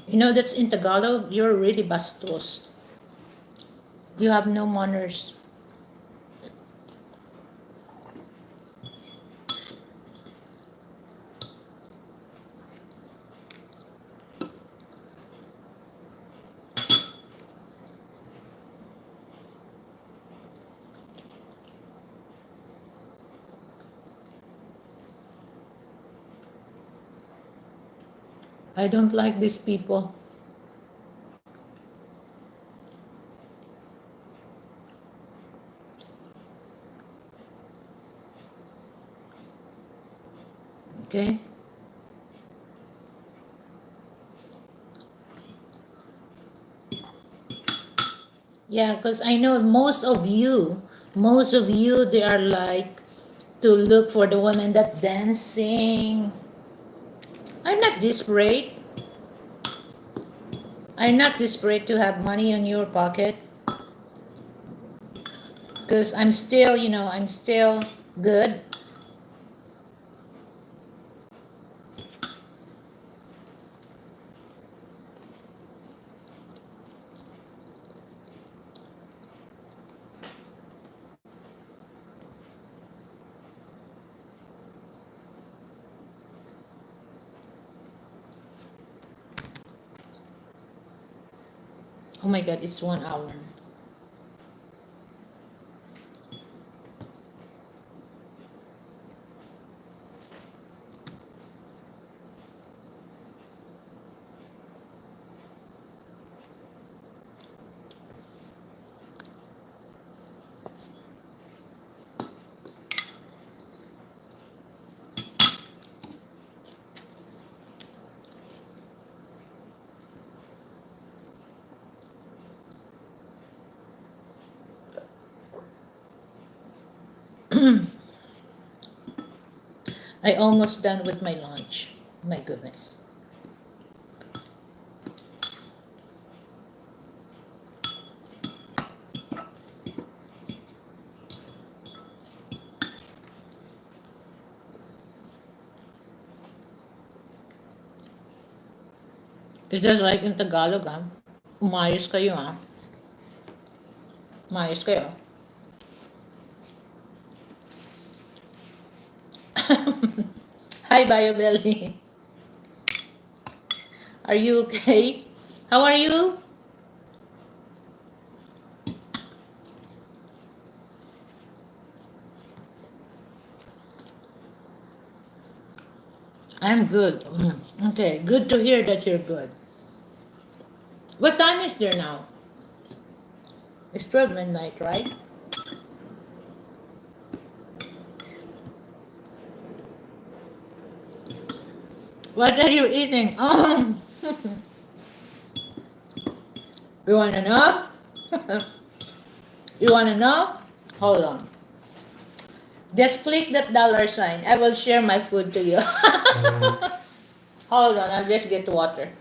You know that's in Tagalog, you're really bastos. You have no manners. I don't like these people. Okay? Yeah, because I know most of you, they are like to look for the women that dancing. I'm not desperate. I'm not desperate to have money in your pocket because I'm still, I'm still good. Oh my God, it's 1 hour. I almost done with my lunch. My goodness. It's just like in Tagalog, ah. Umayos kayo, ah. Umayos kayo. Hi, BioBelly. Are you okay? How are you? I'm good. Okay, good to hear that you're good. What time is there now? It's 12 midnight, right? What are you eating? You wanna know? You wanna know? Hold on. Just click that dollar sign. I will share my food to you. Hold on, I'll just get water.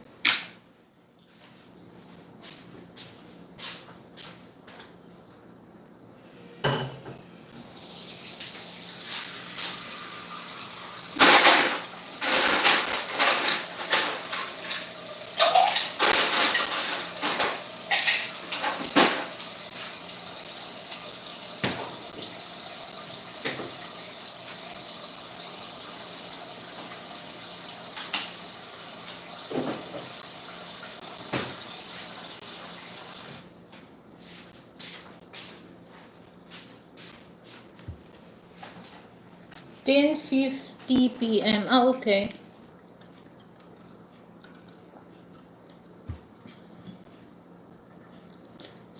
$10:50 p.m. Oh, okay.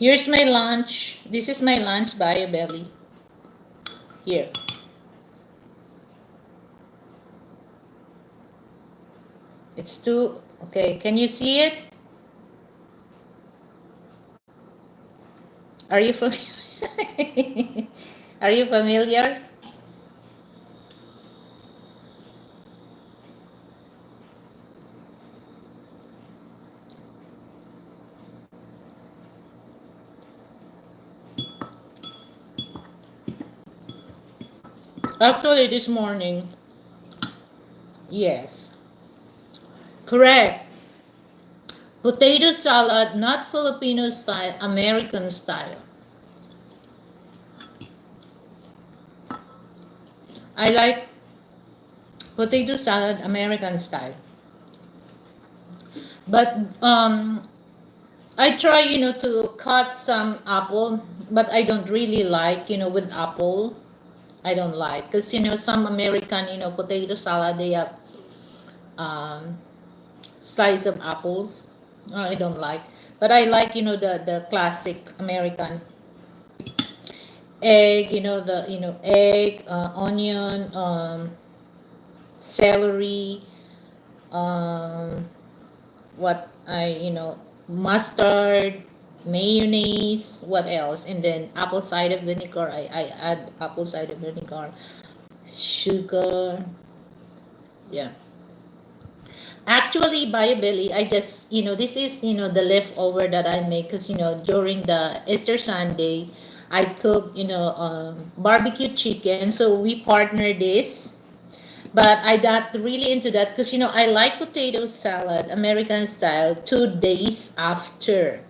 Here's my lunch. This is my lunch, Bio Belly. Here. It's two. Okay, can you see it? Are you familiar? Are you familiar? Actually, this morning, yes, correct. Potato salad, not Filipino style, American style. I like potato salad, American style. But I try, to cut some apple, but I don't really like, with apple. I don't like because some American, potato salad they have um, slice of apples. I don't like, but I like, the classic American egg. The egg, onion, celery, um, what I mustard, mayonnaise, what else, and then apple cider vinegar. I add apple cider vinegar, sugar. Yeah, actually, by Billy, I just this is the leftover that I make because during the Easter Sunday I cook barbecue chicken, so we partner this. But I got really into that because I like potato salad American style 2 days after,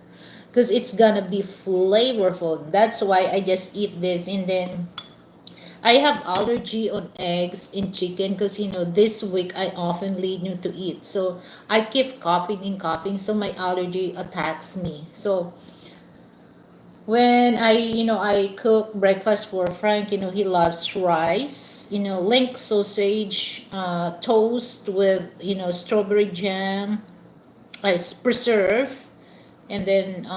because it's gonna be flavorful. That's why I just eat this. And then I have allergy on eggs and chicken because this week I often need to eat. So I keep coughing and coughing, so my allergy attacks me. So when I cook breakfast for Frank, he loves rice, link sausage, toast with strawberry jam, preserve, and then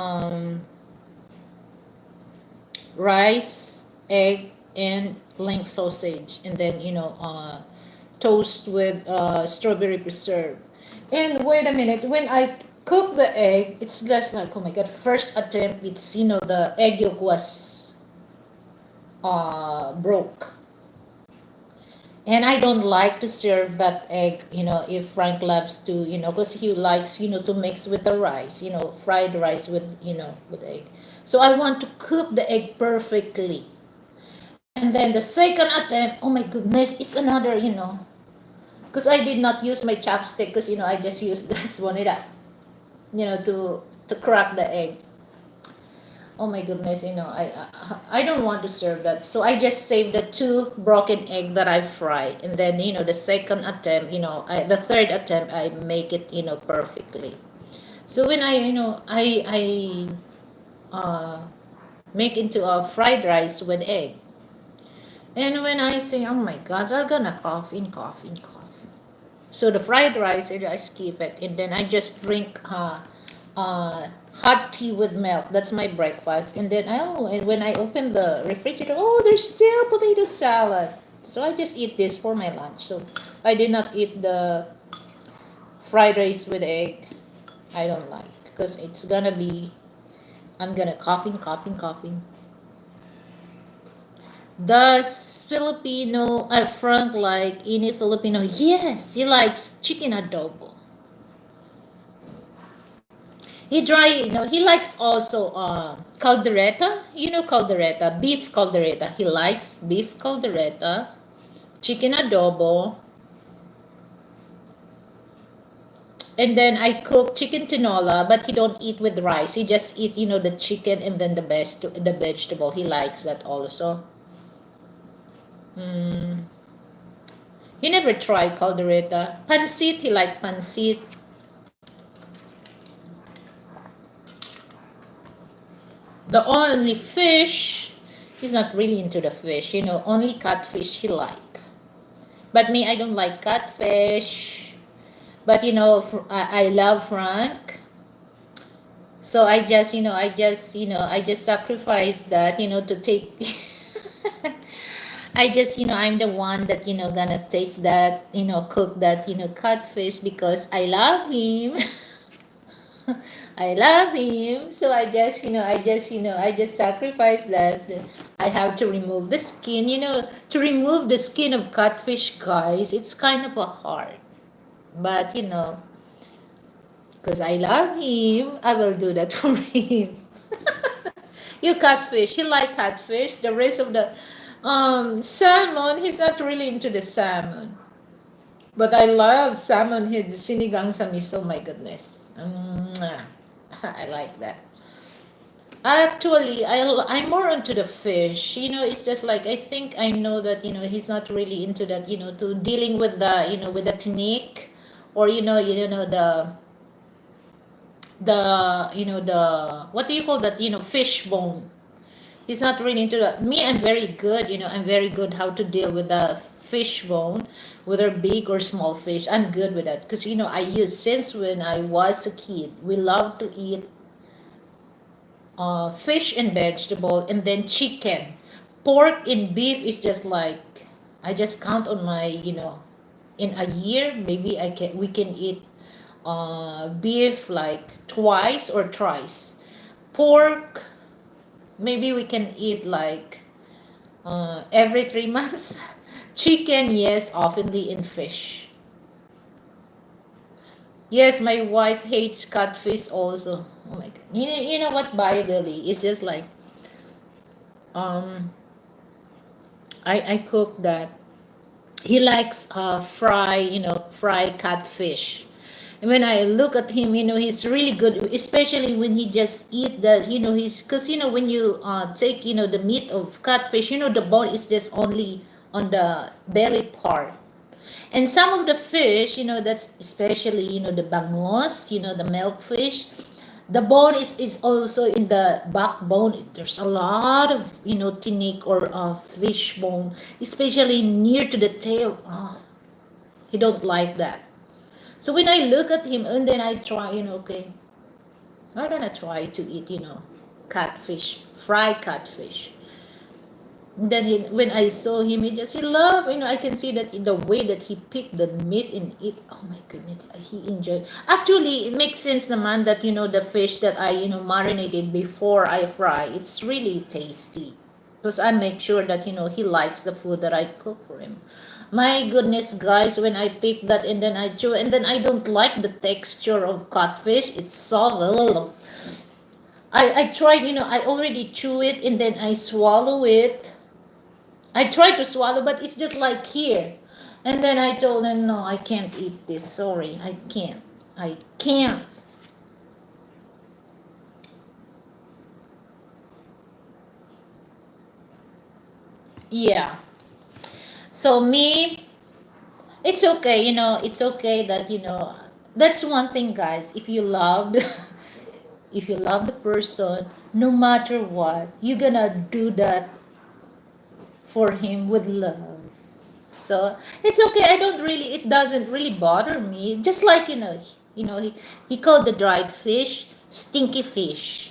rice, egg, and link sausage, and then toast with strawberry preserve. And wait a minute, when I cook the egg, it's just like, oh my god, first attempt, it's the egg yolk was broke. And I don't like to serve that egg, if Frank loves to, because he likes, to mix with the rice, fried rice with egg. So I want to cook the egg perfectly. And then the second attempt, oh my goodness, it's another, because I did not use my chopstick, because, I just used this one, to crack the egg. Oh my goodness, I don't want to serve that. So I just saved the two broken egg that I fried. And then, the second attempt, the third attempt, I make it, perfectly. So when I make into a fried rice with egg. And when I say, oh my God, I'm gonna cough in, cough in, cough. So the fried rice, I skip it. And then I just drink hot tea with milk. That's my breakfast. And then, and when I open the refrigerator, oh, there's still potato salad. So I just eat this for my lunch. So I did not eat the fried rice with egg. I don't like, because it's gonna be, I'm gonna coughing, coughing, coughing. Does Filipino, Frank like any Filipino? Yes, he likes chicken adobo. He likes also caldereta. Caldereta, beef caldereta. He likes beef caldereta, chicken adobo. And then I cook chicken tinola, but he don't eat with rice. He just eat, the chicken and then the vegetable. He likes that also. Mm. He never tried caldereta. Pancit, he like pancit. The only fish, he's not really into the fish. Only catfish he like. But me, I don't like catfish. But I love Frank. So I just sacrifice that, to take. I'm the one that, gonna take that, cook that, catfish, because I love him. I love him. So I just sacrifice that. I have to remove the skin. To remove the skin of catfish, guys, it's kind of a hard. But, because I love him, I will do that for him. You catfish. He like catfish. The rest of the Salmon, he's not really into the salmon. But I love salmon head sinigang sa miso, my goodness. I like that. Actually, I'm more into the fish. It's just like I think I know that he's not really into that. To dealing with the technique, or the what do you call that? Fish bone. He's not really into that. Me, I'm very good. I'm very good how to deal with the fish bone, whether big or small fish. I'm good with that because I use since when I was a kid. We love to eat fish and vegetable, and then chicken. Pork and beef is just like I just count on my in a year maybe we can eat beef like twice or thrice. Pork maybe we can eat like every 3 months. Chicken, yes, oftenly in fish. Yes, my wife hates catfish also. Oh my god. You know what, Bible is just like um I cook that. He likes fry catfish. And when I look at him, he's really good, especially when he just eat the, he's, because, when you take, the meat of catfish, the bone is just only on the belly part. And some of the fish, that's especially, the bangos, the milkfish, the bone is also in the backbone. There's a lot of, tinik or fish bone, especially near to the tail. Oh, he don't like that. So when I look at him and then I try, okay, I'm gonna try to eat, catfish, fry catfish. And then when I saw him, he loved, I can see that in the way that he picked the meat and eat. Oh my goodness, he enjoyed. Actually, it makes sense, naman, that, the fish that I, marinated before I fry, it's really tasty. Because I make sure that, he likes the food that I cook for him. My goodness, guys, when I pick that and then I chew, and then I don't like the texture of catfish. It's so. I tried, I already chew it and then I swallow it. I tried to swallow, but it's just like here. And then I told him, no, I can't eat this. Sorry, I can't. I can't. Yeah. So me, it's okay, it's okay that, that's one thing, guys. If you love, if you love the person, no matter what, you're gonna do that for him with love. So it's okay. It doesn't really bother me. Just like, he called the dried fish stinky fish.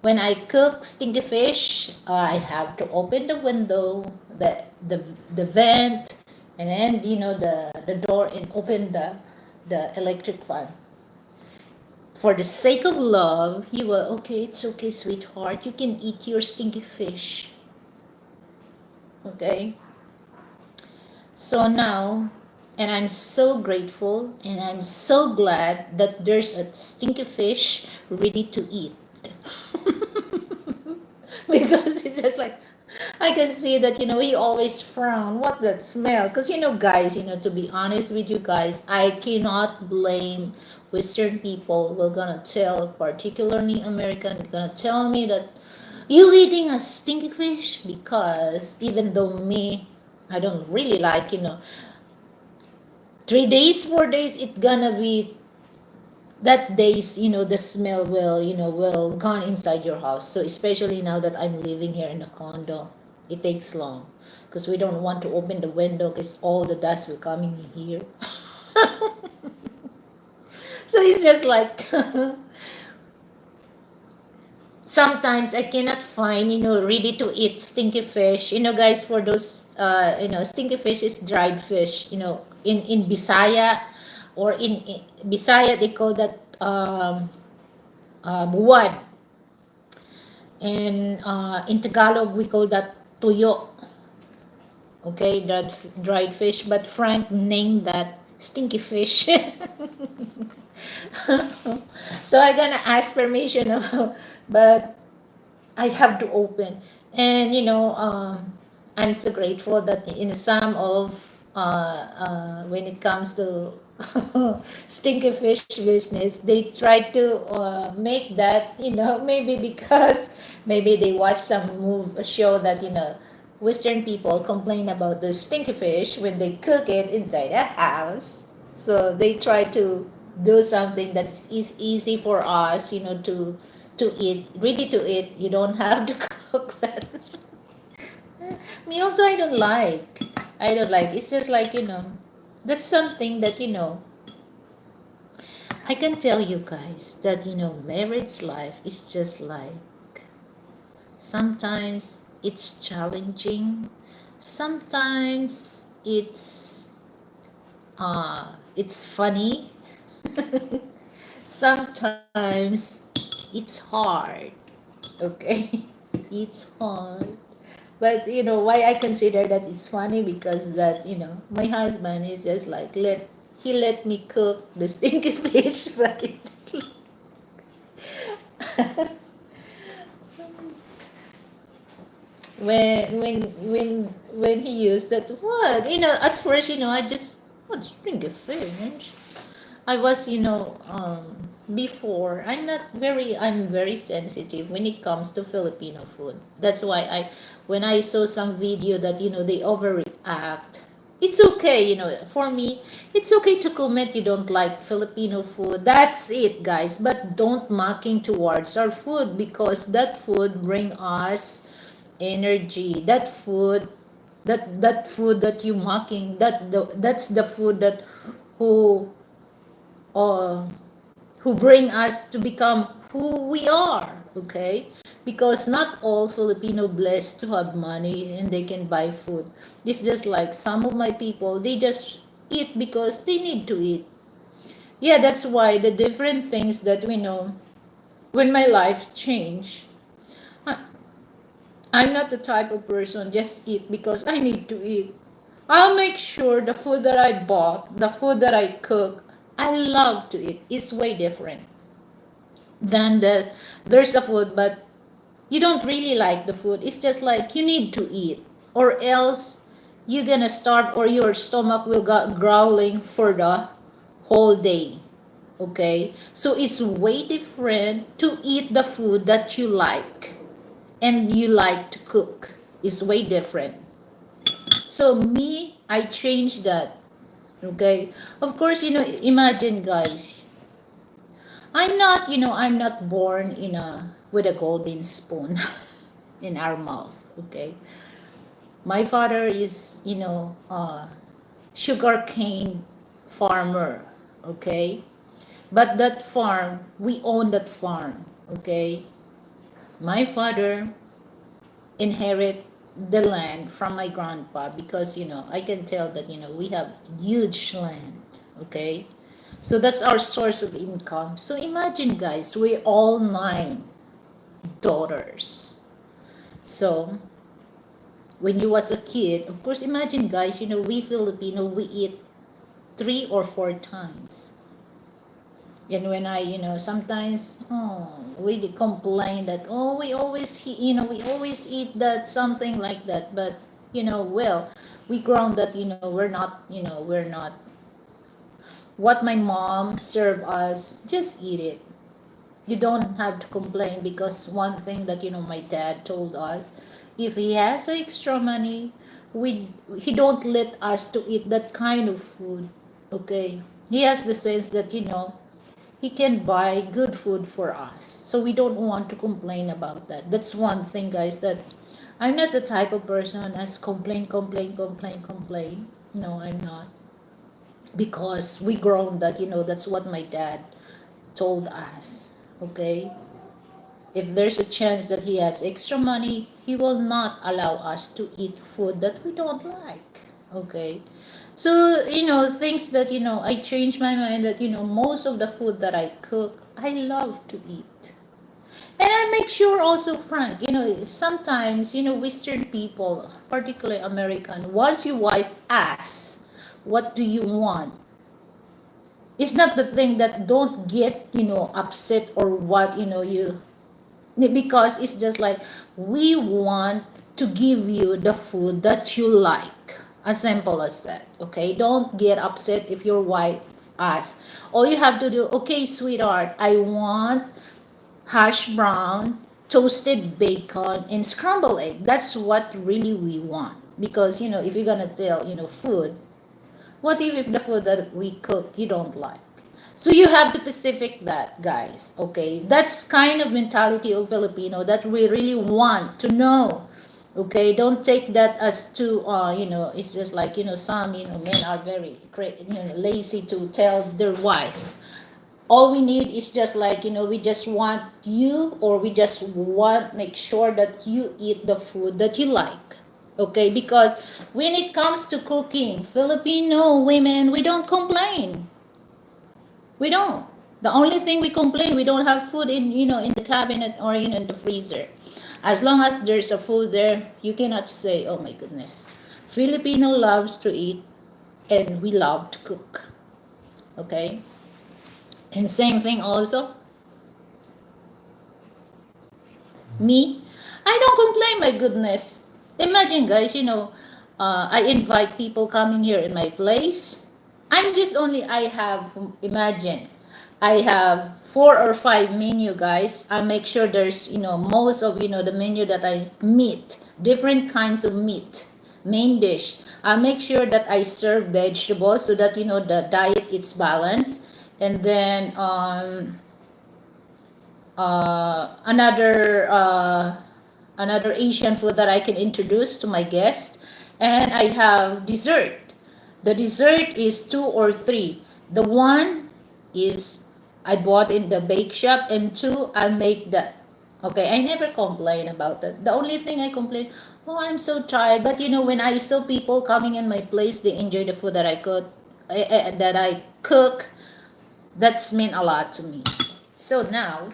When I cook stinky fish, I have to open the window, the vent, and then, the door, and open the electric fan. For the sake of love, he will, okay, it's okay, sweetheart. You can eat your stinky fish. Okay? So now, and I'm so grateful and I'm so glad that there's a stinky fish ready to eat. Because it's just like, I can see that, he always frown. What that smell? Because, guys, to be honest with you guys, I cannot blame Western people. We're gonna tell, particularly American, gonna tell me that you eating a stinky fish, because even though me, I don't really like, 3 days, 4 days, it gonna be that days, the smell will, will gone inside your house. So especially now that I'm living here in a condo, it takes long because we don't want to open the window because all the dust will coming in here. So it's just like sometimes I cannot find, ready to eat stinky fish. Guys, for those, stinky fish is dried fish. In Bisaya, or in Bisaya, they call that buwad. And in Tagalog, we call that tuyo. Okay, dried fish. But Frank named that stinky fish. So I gonna ask permission, but I have to open. And I'm so grateful that in some of when it comes to stinky fish business, they try to make that, maybe because maybe they watch some move a show that, Western people complain about the stinky fish when they cook it inside a house. So they try to do something that is easy for us, to eat, ready to eat. You don't have to cook that. Me also, I don't like. I don't like. It's just like, that's something that, I can tell you guys that, marriage life is just like, sometimes it's challenging, sometimes it's funny, sometimes it's hard. Okay? It's hard. But why I consider that it's funny, because that my husband is just like, let me cook the stinky fish, but it's just like when he used that, what, at first, I just, what, stinky fish. I was, before, I'm very sensitive when it comes to Filipino food. That's why when I saw some video that, they overreact, it's okay, for me, it's okay to comment you don't like Filipino food. That's it, guys. But don't mocking towards our food, because that food bring us energy. That food that you mocking, that's the food that who uh, who bring us to become who we are, okay? Because not all Filipino blessed to have money and they can buy food. It's just like some of my people, they just eat because they need to eat. Yeah, that's why the different things that we know, when my life changed, I- I'm not the type of person just eat because I need to eat. I'll make sure the food that I bought, the food that I cook, I love to eat. It's way different than there's a food but you don't really like the food. It's just like you need to eat, or else you're gonna starve, or your stomach will go growling for the whole day. Okay, so it's way different to eat the food that you like and you like to cook. It's way different. So me, I changed that. Okay, of course, imagine, guys, I'm not born in a with a golden spoon in our mouth. Okay, my father is, sugar cane farmer. Okay, but that farm, we own that farm. Okay, my father inherit the land from my grandpa, because I can tell that we have huge land. Okay, so that's our source of income. So imagine, guys, we all nine daughters. So when you was a kid, of course, imagine, guys, we Filipino, we eat 3 or 4 times. And when I, sometimes, we complain that, we always, we always eat that, something like that. But, well, we grown that, we're not, what my mom served us, just eat it. You don't have to complain, because one thing that, my dad told us, if he has extra money, we he don't let us to eat that kind of food. Okay, he has the sense that, he can buy good food for us, so we don't want to complain about that. That's one thing, guys, that I'm not the type of person as complain, complain, complain, complain. No, I'm not, because we grown that, that's what my dad told us. Okay, if there's a chance that he has extra money, he will not allow us to eat food that we don't like. Okay, so things that, I changed my mind that, most of the food that I cook, I love to eat. And I make sure also, Frank, sometimes, Western people, particularly American, once your wife asks, what do you want? It's not the thing that don't get, upset or what, because it's just like we want to give you the food that you like. As simple as that. Okay? Don't get upset if your wife asks. All you have to do, okay, sweetheart, I want hash brown, toasted bacon, and scrambled egg. That's what really we want. Because, if you're gonna tell, food, what if the food that we cook you don't like? So you have to specific that, guys. Okay, that's kind of mentality of Filipino that we really want to know. Okay, don't take that as too. It's just like some men are very lazy to tell their wife. All we need is just like we just want you, or we just want make sure that you eat the food that you like. Okay, because when it comes to cooking, Filipino women, we don't complain. We don't. The only thing we complain, we don't have food in the cabinet, or in the freezer. As long as there's a food there, you cannot say, oh my goodness. Filipino loves to eat, and we love to cook. Okay? And same thing also, me, I don't complain, my goodness. Imagine, guys, I invite people coming here in my place. I have, imagine, I have 4 or 5 menu, guys. I make sure there's, most of, the menu that I meat, different kinds of meat, main dish. I make sure that I serve vegetables so that, the diet is balanced. And then, another Asian food that I can introduce to my guest. And I have dessert. The dessert is 2 or 3. The one is I bought in the bake shop, and 2 I make that. Okay, I never complain about that. The only thing I complain, oh, I'm so tired. But when I saw people coming in my place, they enjoy the food that I cook. That I cook. That's mean a lot to me. So now,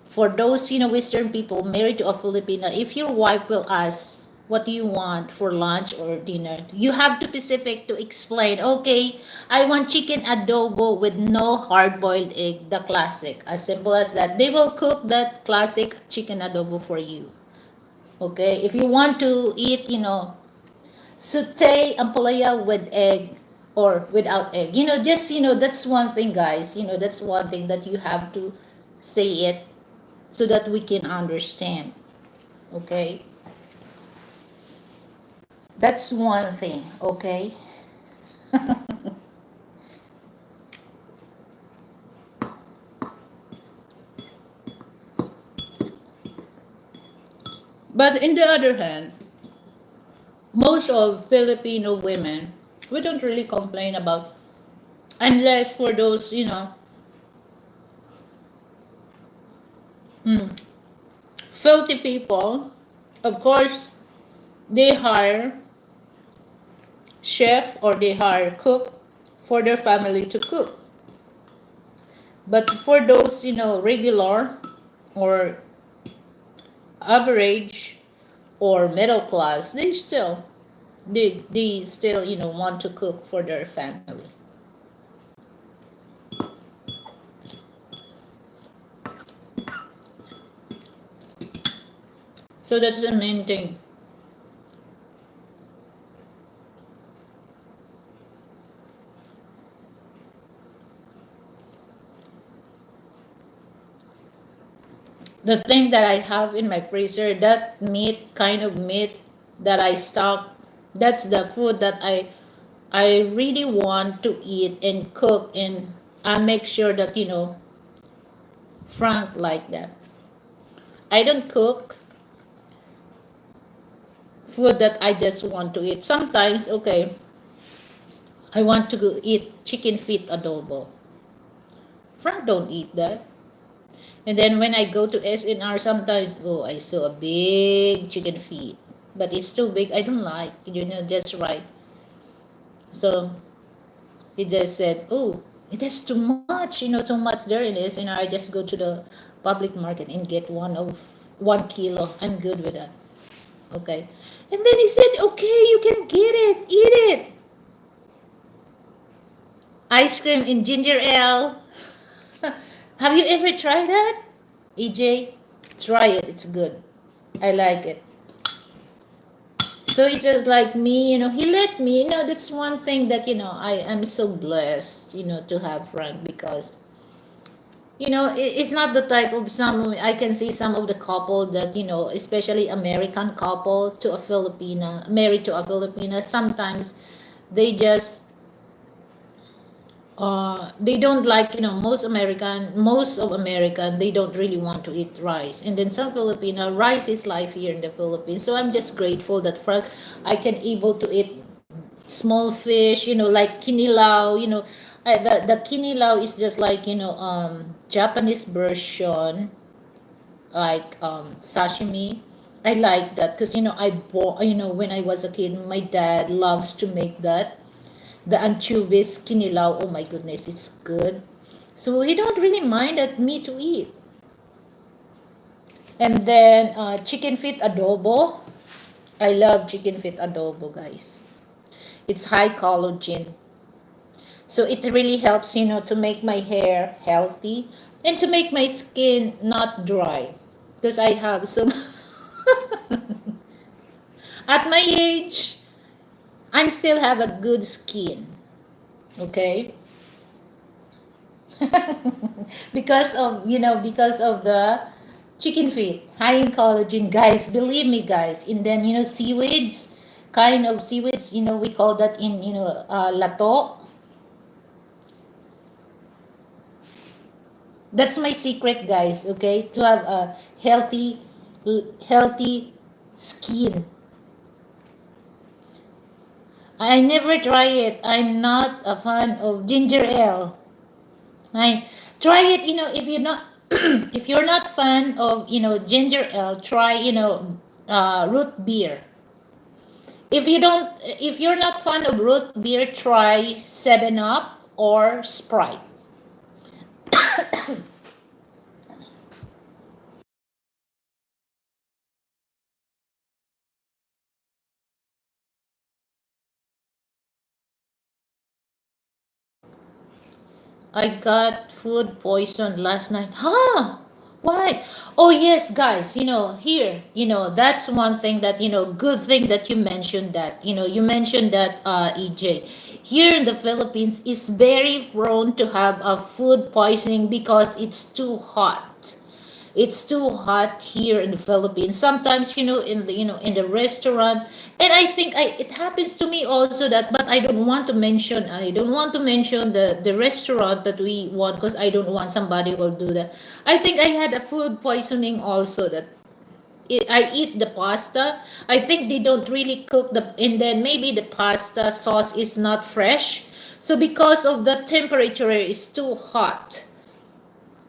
for those Western people married to a Filipina, if your wife will ask, what do you want for lunch or dinner, you have to specific to explain, okay, I want chicken adobo with no hard-boiled egg, the classic. As simple as that. They will cook that classic chicken adobo for you. Okay, if you want to eat, saute ampalaya with egg or without egg, just, that's one thing, guys. That's one thing that you have to say it so that we can understand. Okay, that's one thing. Okay. But in the other hand, most of Filipino women, we don't really complain about, unless for those mm, filthy people. Of course, they hire chef, or they hire cook for their family to cook. But for those regular, or average, or middle class, they still want to cook for their family. So that's the main thing. The thing that I have in my freezer, that meat, kind of meat that I stock, that's the food that I really want to eat and cook, and I make sure that Frank like that. I don't cook food that I just want to eat. Sometimes, okay, I want to go eat chicken feet adobo. Frank don't eat that. And then when I go to SNR, sometimes, oh, I saw a big chicken feet. But it's too big. I don't like, just right. So he just said, oh, it is too much, too much there in SNR. I just go to the public market and get 1 kilo. I'm good with that. Okay. And then he said, okay, you can get it. Eat it. Ice cream in ginger ale. Have you ever tried that? EJ, try it. It's good. I like it. So it's just like me, he let me, that's one thing that, I am so blessed, to have Frank, because, it's not the type of some, I can see some of the couple that, especially American couple to a Filipina, married to a Filipina, sometimes they just, they don't like, most of American, they don't really want to eat rice. And then some Filipino, rice is life here in the Philippines. So I'm just grateful that Frank, I can able to eat small fish, like kinilaw, the kinilaw is just like, Japanese version, like sashimi. I like that because, I bought, when I was a kid, my dad loves to make that. The anchovies kinilaw, oh my goodness, it's good. So he don't really mind at me to eat. And then chicken feet adobo. I love chicken feet adobo, guys. It's high collagen. So it really helps, to make my hair healthy and to make my skin not dry. Because I have some, at my age, I still have a good skin. Okay? Because of the chicken feet, high in collagen, guys. Believe me, guys. And then, seaweeds, kind of seaweeds, we call that in, lato. That's my secret, guys, okay? To have a healthy skin. I never try it. I'm not a fan of ginger ale. I try it, if you're not if you're not fan of, ginger ale, try, root beer. If you're not fan of root beer, try 7 Up or Sprite. I got food poison last night. Huh? Why? Oh yes, guys, here, that's one thing that, good thing that you mentioned that, you mentioned that, EJ. Here in the Philippines is very prone to have a food poisoning because it's too hot. It's too hot here in the Philippines. Sometimes, in the restaurant, and I think it happens to me also that, but I don't want to mention the restaurant that we want because I don't want somebody will do that. I think I had a food poisoning also that I eat the pasta. I think they don't really cook and then maybe the pasta sauce is not fresh. So because of the temperature is too hot.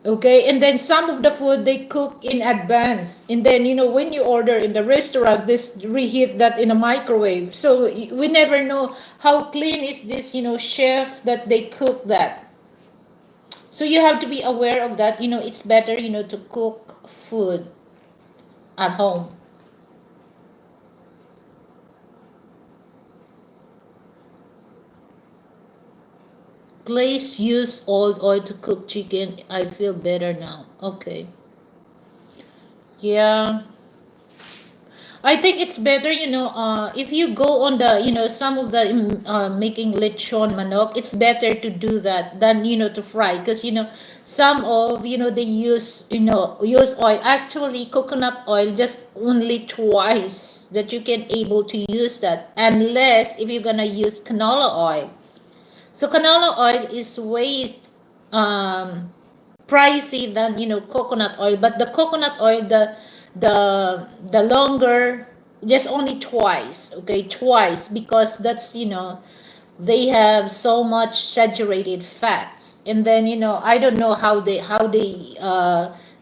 Okay, and then some of the food they cook in advance, and then when you order in the restaurant, this reheat that in a microwave. So we never know how clean is this, chef that they cook that. So you have to be aware of that. It's better, to cook food at home. Please use old oil to cook chicken. I feel better now. Okay. Yeah. I think it's better, if you go on the, some of the making lechon manok, it's better to do that than, to fry. Because, some of, they use oil. Actually, coconut oil, just only twice that you can able to use that. Unless if you're going to use canola oil. So canola oil is way um, pricey than, coconut oil, but the coconut oil, the longer, just only twice, okay, twice, because that's, they have so much saturated fats. And then, I don't know how they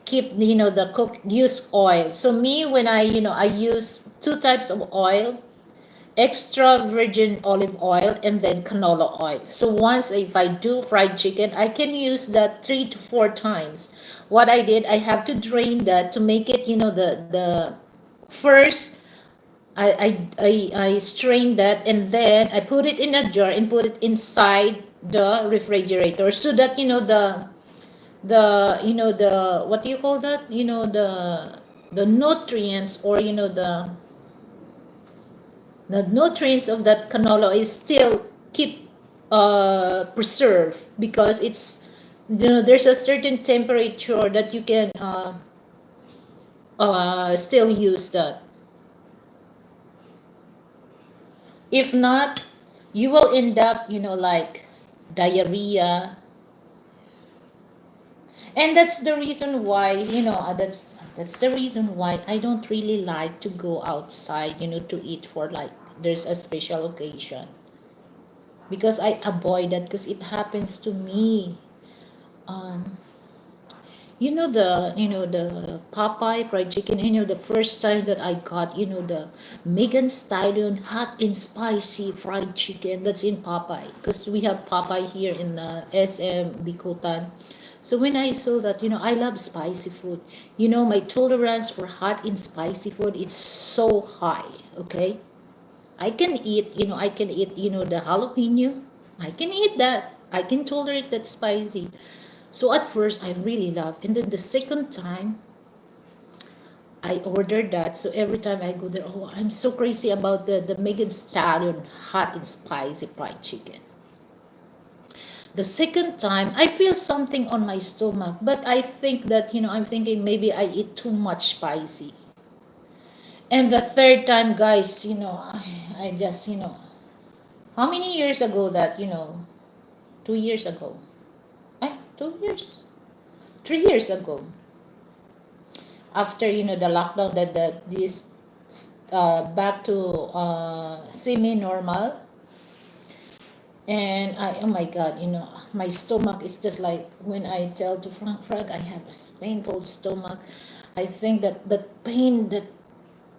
keep, the cook use oil. So me, when I use two types of oil, extra virgin olive oil and then canola oil. So once if I do fried chicken, I can use that 3 to 4 times. What I did, I have to drain that to make it, the first I strain that, and then I put it in a jar and put it inside the refrigerator so that, the what do you call that? The the nutrients, or the nutrients of that canola is still keep preserved, because it's, there's a certain temperature that you can still use that. If not, you will end up, like diarrhea. And that's the reason why, that's the reason why I don't really like to go outside, to eat for, like, there's a special occasion, because I avoid that, because it happens to me. Um, the Popeye fried chicken. The first time that I got, the Megan Stallion hot and spicy fried chicken. That's in Popeye, because we have Popeye here in the SM Bikutan. So when I saw that, I love spicy food. My tolerance for hot and spicy food is so high. Okay, I can eat, the jalapeno. I can eat that. I can tolerate that spicy. So at first, I really loved, and then the second time, I ordered that. So every time I go there, oh, I'm so crazy about the Megan Stallion hot and spicy fried chicken. The second time, I feel something on my stomach, but I think that, I'm thinking maybe I eat too much spicy. And the third time, guys, I just, how many years ago that, 2 years ago? 2 years? 3 years ago, after, the lockdown, that this back to semi normal. And I, oh my god, my stomach is just like, when I tell to Frank, I have a painful stomach. I think that the pain that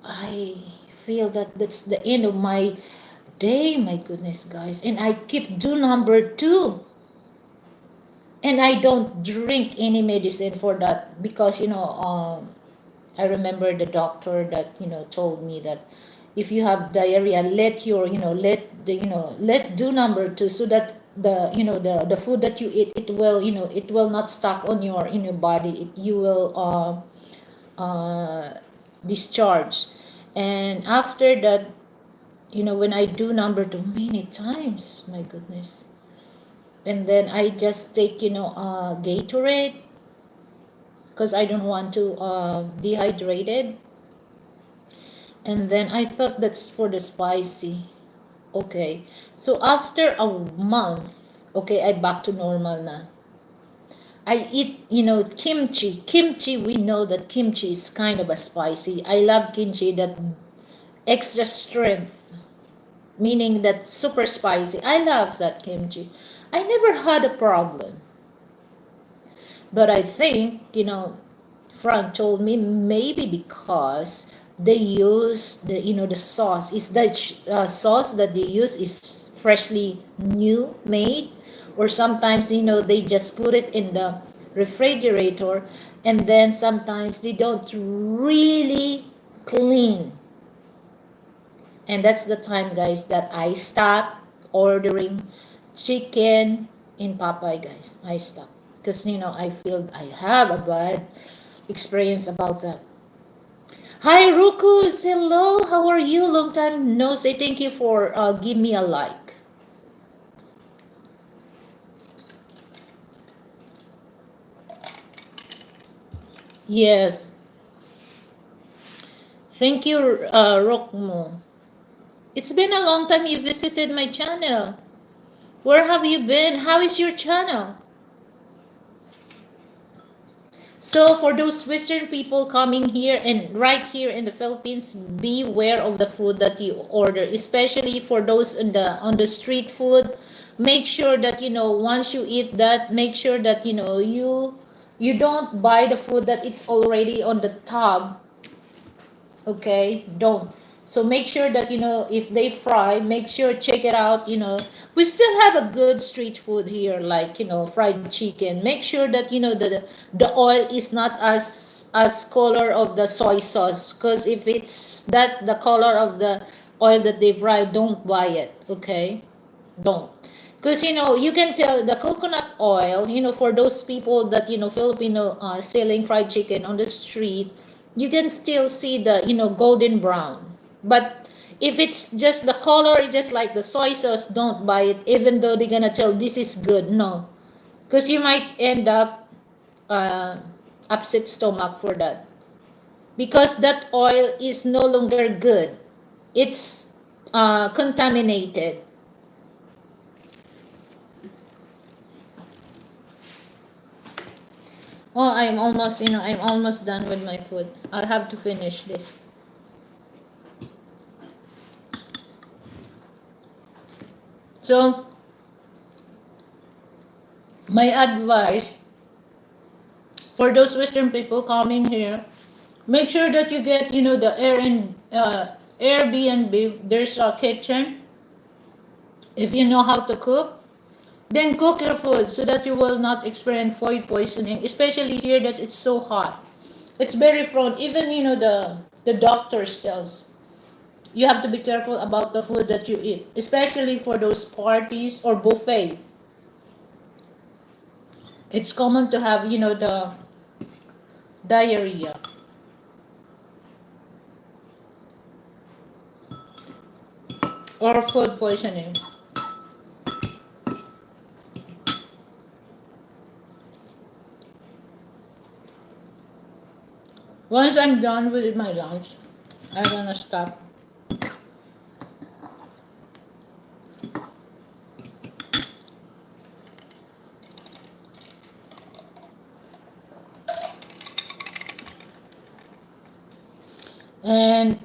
I feel, that's the end of my day. My goodness, guys. And I keep do number 2, and I don't drink any medicine for that, because, I remember the doctor that, told me that if you have diarrhea, let your, let do number 2, so that the food that you eat, it will not stuck on your, in your body. You will discharge. And after that, when I do number 2, many times, my goodness. And then I just take, Gatorade, because I don't want to dehydrated. And then I thought that's for the spicy. Okay. So after a month, okay, I back to normal na. I eat, kimchi. Kimchi, we know that kimchi is kind of a spicy. I love kimchi, that extra strength, meaning that super spicy. I love that kimchi. I never had a problem. But I think, Frank told me, maybe because they use the sauce. Is that sauce that they use is freshly new made, or sometimes, they just put it in the refrigerator, and then sometimes they don't really clean. And that's the time, guys, that I stop ordering chicken in Popeye, guys. I stop, because, I feel I have a bad experience about that. Hi, Rukus. Hello. How are you? Long time no say. Thank you for give me a like. Yes. Thank you, Rokmo. It's been a long time you visited my channel. Where have you been? How is your channel? So for those Western people coming here and right here in the Philippines, beware of the food that you order, especially for those in the on the street food. Make sure that, once you eat that, make sure that, you don't buy the food that it's already on the tub. Okay, don't. So make sure that, if they fry, make sure check it out. We still have a good street food here, like, fried chicken. Make sure that, the oil is not as color of the soy sauce, because if it's that the color of the oil that they fry, don't buy it. Okay, don't. Because, you can tell the coconut oil, for those people that, Filipino selling fried chicken on the street, you can still see the, golden brown. But if it's just the color, just like the soy sauce, don't buy it, even though they're gonna tell this is good. No, because you might end up uh, upset stomach for that, because that oil is no longer good. It's contaminated. Oh, I'm almost done with my food. I'll have to finish this. So, my advice for those Western people coming here, make sure that you get, the Airbnb. There's a kitchen. If you know how to cook, then cook your food so that you will not experience food poisoning, especially here that it's so hot. It's very prone. Even, the doctors tells you have to be careful about the food that you eat, especially for those parties or buffet. It's common to have, the diarrhea or food poisoning. Once I'm done with my lunch, I'm gonna stop. And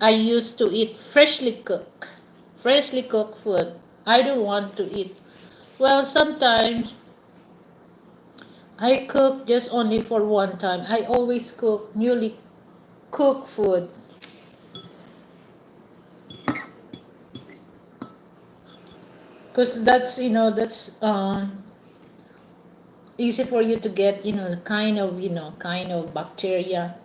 I used to eat freshly cooked food. I don't want to eat. Well, sometimes I cook just only for one time. I always cook newly cooked food, because that's easy for you to get, kind of bacteria.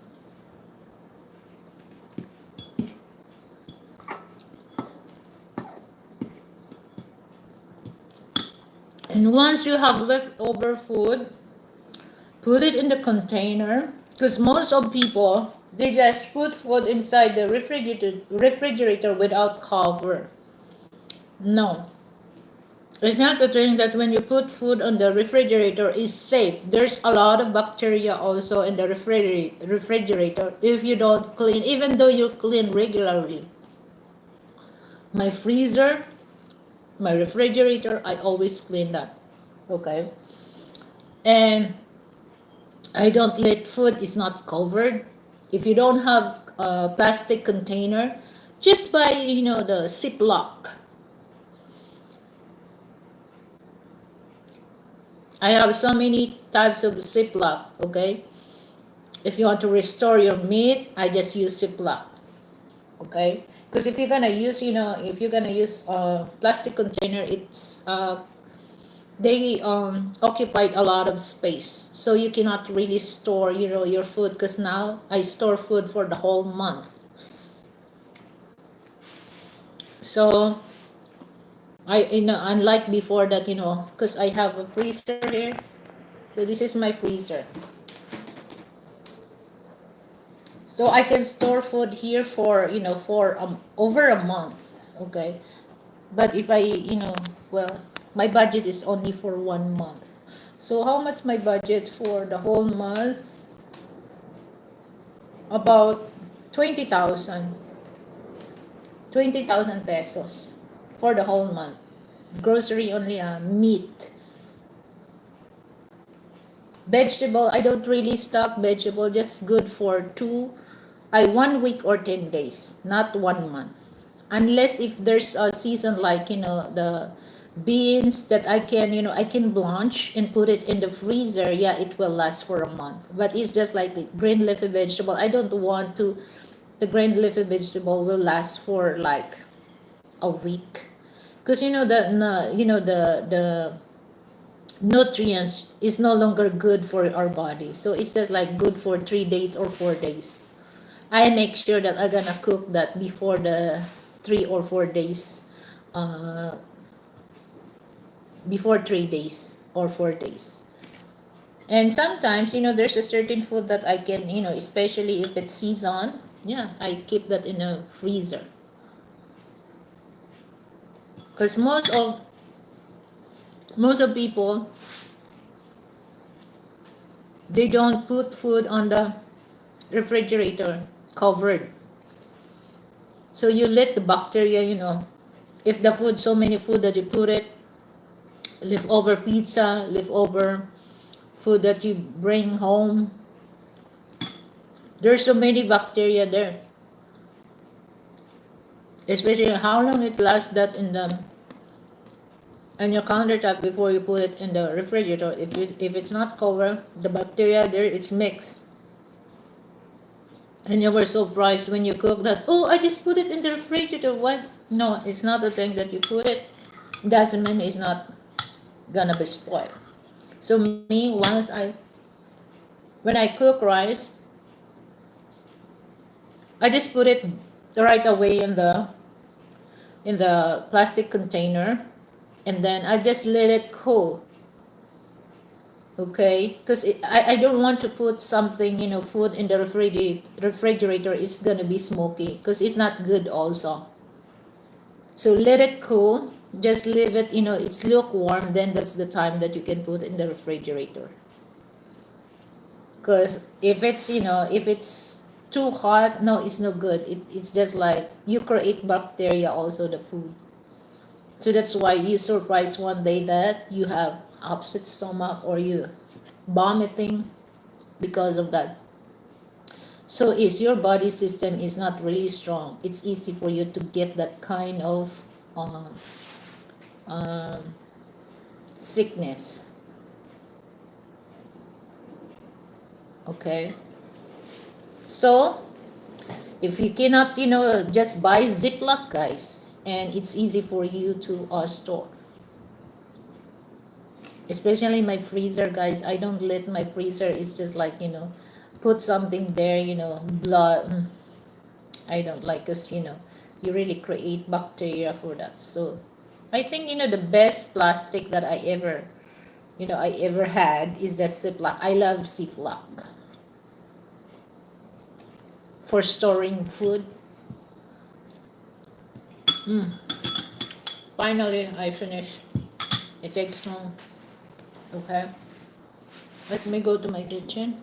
And once you have leftover food, put it in the container, because most of people, they just put food inside the refrigerator without cover. No, it's not the thing that when you put food on the refrigerator is safe. There's a lot of bacteria also in the refrigerator if you don't clean, even though you clean regularly. My freezer, my refrigerator, I always clean that. Okay? And I don't let food is not covered. If you don't have a plastic container, just buy, the Ziploc. I have so many types of Ziploc, okay? If you want to restore your meat, I just use Ziploc, okay? Because if you're gonna use, if you're gonna use a plastic container, they occupied a lot of space, so you cannot really store, your food. Because now I store food for the whole month. So unlike before that, because I have a freezer here. So this is my freezer. So I can store food here for, over a month, okay? But if well, my budget is only for 1 month. So how much my budget for the whole month? About 20,000. 20,000 pesos for the whole month. Grocery only, meat. Vegetable, I don't really stock vegetable, just good for 1 week or 10 days, not 1 month. Unless if there's a season like, the beans that I can blanch and put it in the freezer, yeah, it will last for a month. But it's just like the green leafy vegetable. I don't want the green leafy vegetable will last for like a week. Because the nutrients is no longer good for our body. So it's just like good for 3 days or 4 days. I make sure that I'm gonna cook that before the 3 or 4 days, before 3 days or 4 days. And sometimes, there's a certain food that I can, especially if it's season, yeah, I keep that in a freezer. Because most of people, they don't put food on the refrigerator covered. So you let the bacteria, if the food, so many food that you put it, leftover pizza, leftover food that you bring home, there's so many bacteria there. Especially how long it lasts that in the on your countertop before you put it in the refrigerator. If it's not covered, the bacteria there, it's mixed. And you were surprised when you cook that, oh, I just put it in the refrigerator. What? No, it's not the thing that you put it. Doesn't mean it's not gonna be spoiled. So me, when I cook rice, I just put it right away in the plastic container, and then I just let it cool. Okay, because I don't want to put something, food in the refrigerator. It's gonna be smoky because it's not good also. So let it cool. Just leave it, it's lukewarm. Then that's the time that you can put in the refrigerator. Because if it's too hot, no, it's no good. It's just like you create bacteria also the food. So that's why you surprise one day that you have upset stomach or you vomiting because of that. So is your body system is not really strong. It's easy for you to get that kind of um, um, sickness. Okay. So if you cannot, just buy Ziploc, guys, and it's easy for you to store. Especially my freezer, guys. I don't let my freezer. It's just like, put something there, blood. I don't like, because you really create bacteria for that. So I think, the best plastic that I ever had is the Ziploc. I love Ziploc for storing food. Finally, I finished. It takes long. Okay. Let me go to my kitchen.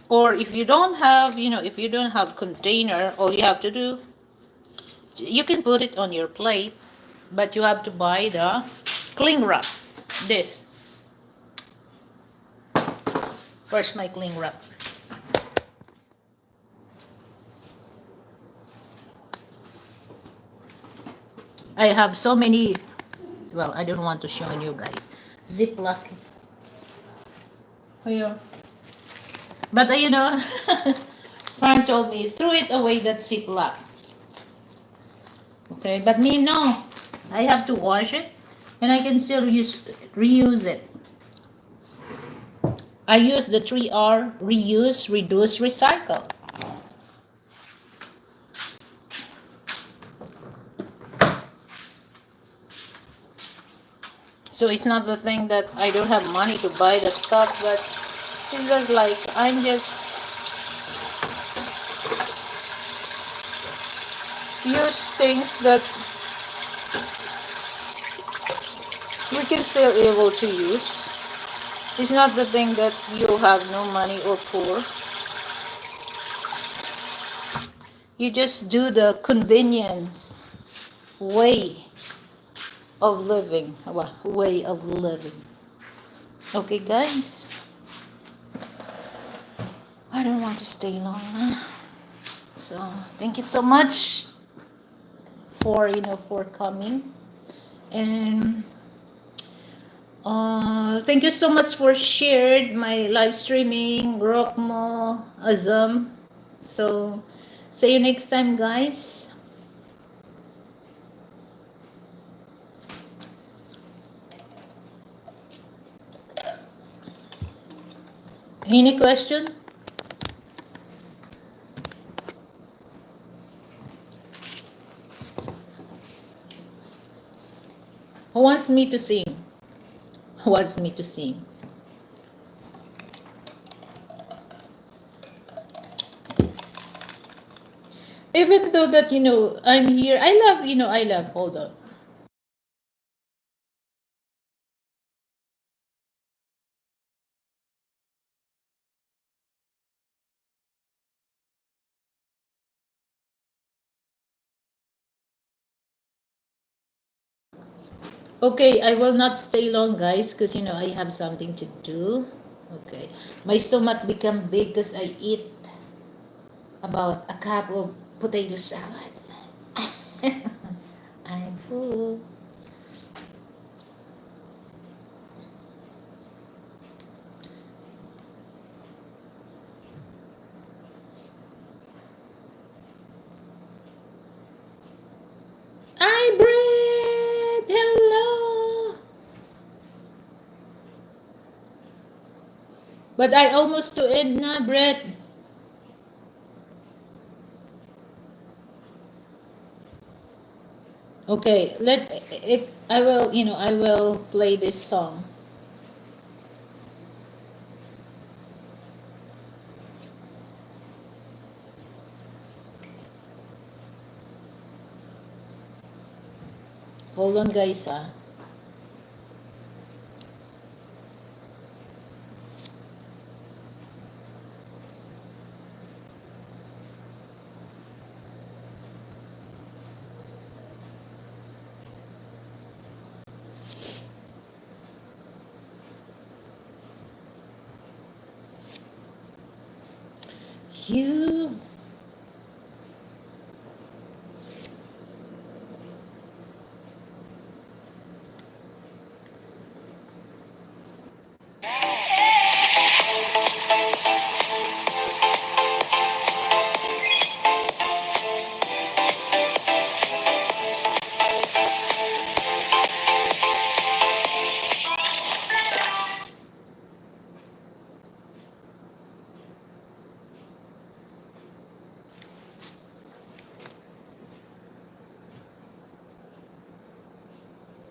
Or if you don't have container, all you have to do, you can put it on your plate, but you have to buy the cling wrap. This. First, my cling wrap. I have so many. Well, I don't want to show you guys. Ziploc. Here. But Frank told me, throw it away that Ziploc. Okay, but me, no. I have to wash it, and I can still reuse it. I use the 3R: reuse, reduce, recycle. So it's not the thing that I don't have money to buy that stuff, but it's just like I'm just use things that we can still able to use. It's not the thing that you have no money or poor. You just do the convenience way of living. Well, way of living. Okay, guys. I don't want to stay long. So thank you so much for coming, and thank you so much for shared my live streaming, Rockmo, Azam. So see you next time, guys. Any question? Who wants me to sing? Who wants me to sing? Even though that, I'm here, I love, hold on. Okay, I will not stay long, guys, because, I have something to do. Okay. My stomach become big because I eat about a cup of potato salad. I'm full. Hi, Brett! Hello! But I almost to end na, Brett. Okay, I will play this song. Hold on, guys, ah. You.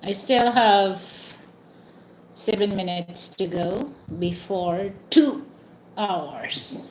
I still have 7 minutes to go before 2 hours.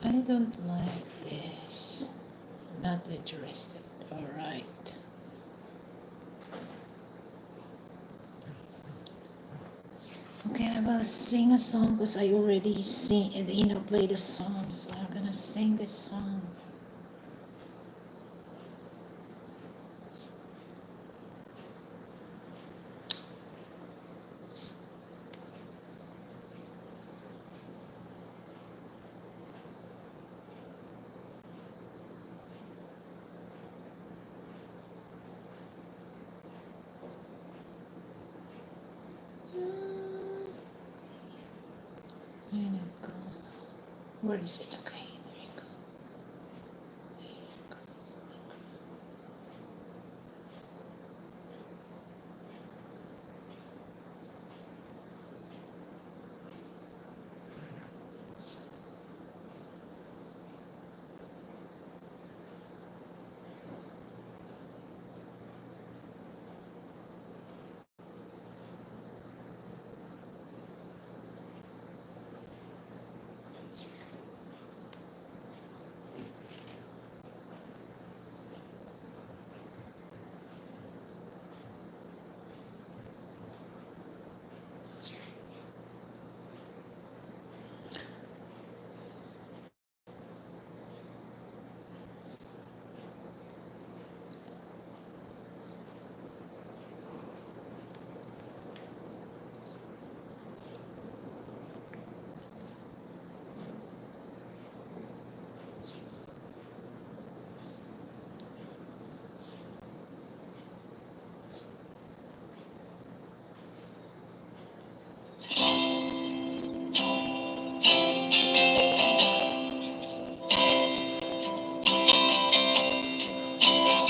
I don't like this. Not interested. All right. Okay, I will sing a song because I already played a song. So I'm gonna sing this song. There you go. Where is it? Okay, there you go. There you go.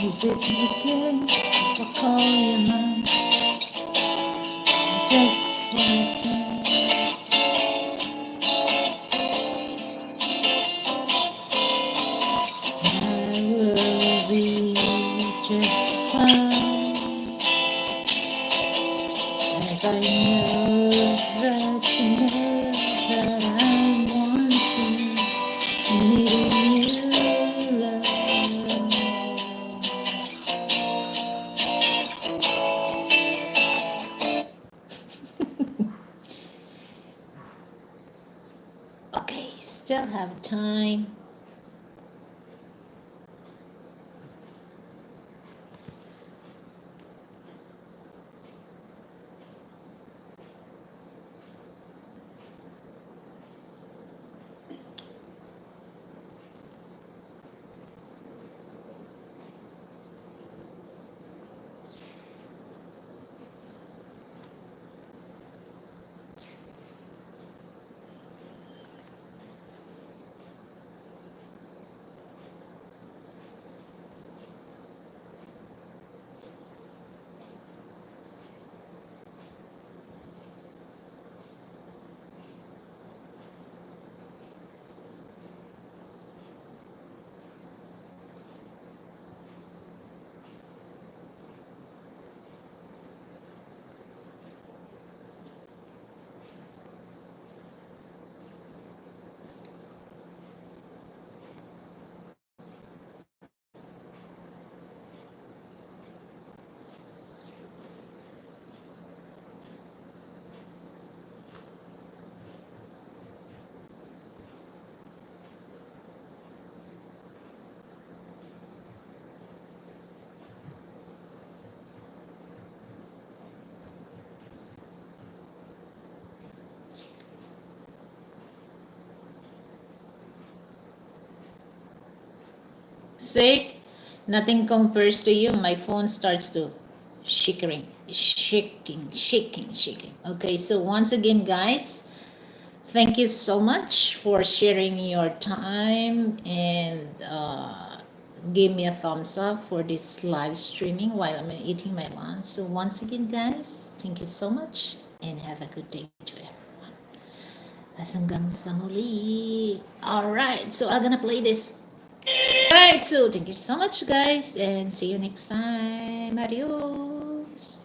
Is it okay if I call you mine just for a time? I will be just fine. If I know that you know that I want you, needing you, love. Okay, still have time. See, nothing compares to you. My phone starts to shaking. Okay, so once again, guys, thank you so much for sharing your time and give me a thumbs up for this live streaming while I'm eating my lunch. So once again, guys, thank you so much and have a good day to everyone. Hanggang sa muli. Alright, so I'm gonna play this. Alright, so thank you so much, guys, and see you next time. Adios.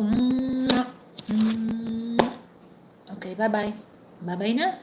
Okay, bye-bye. Bye-bye na.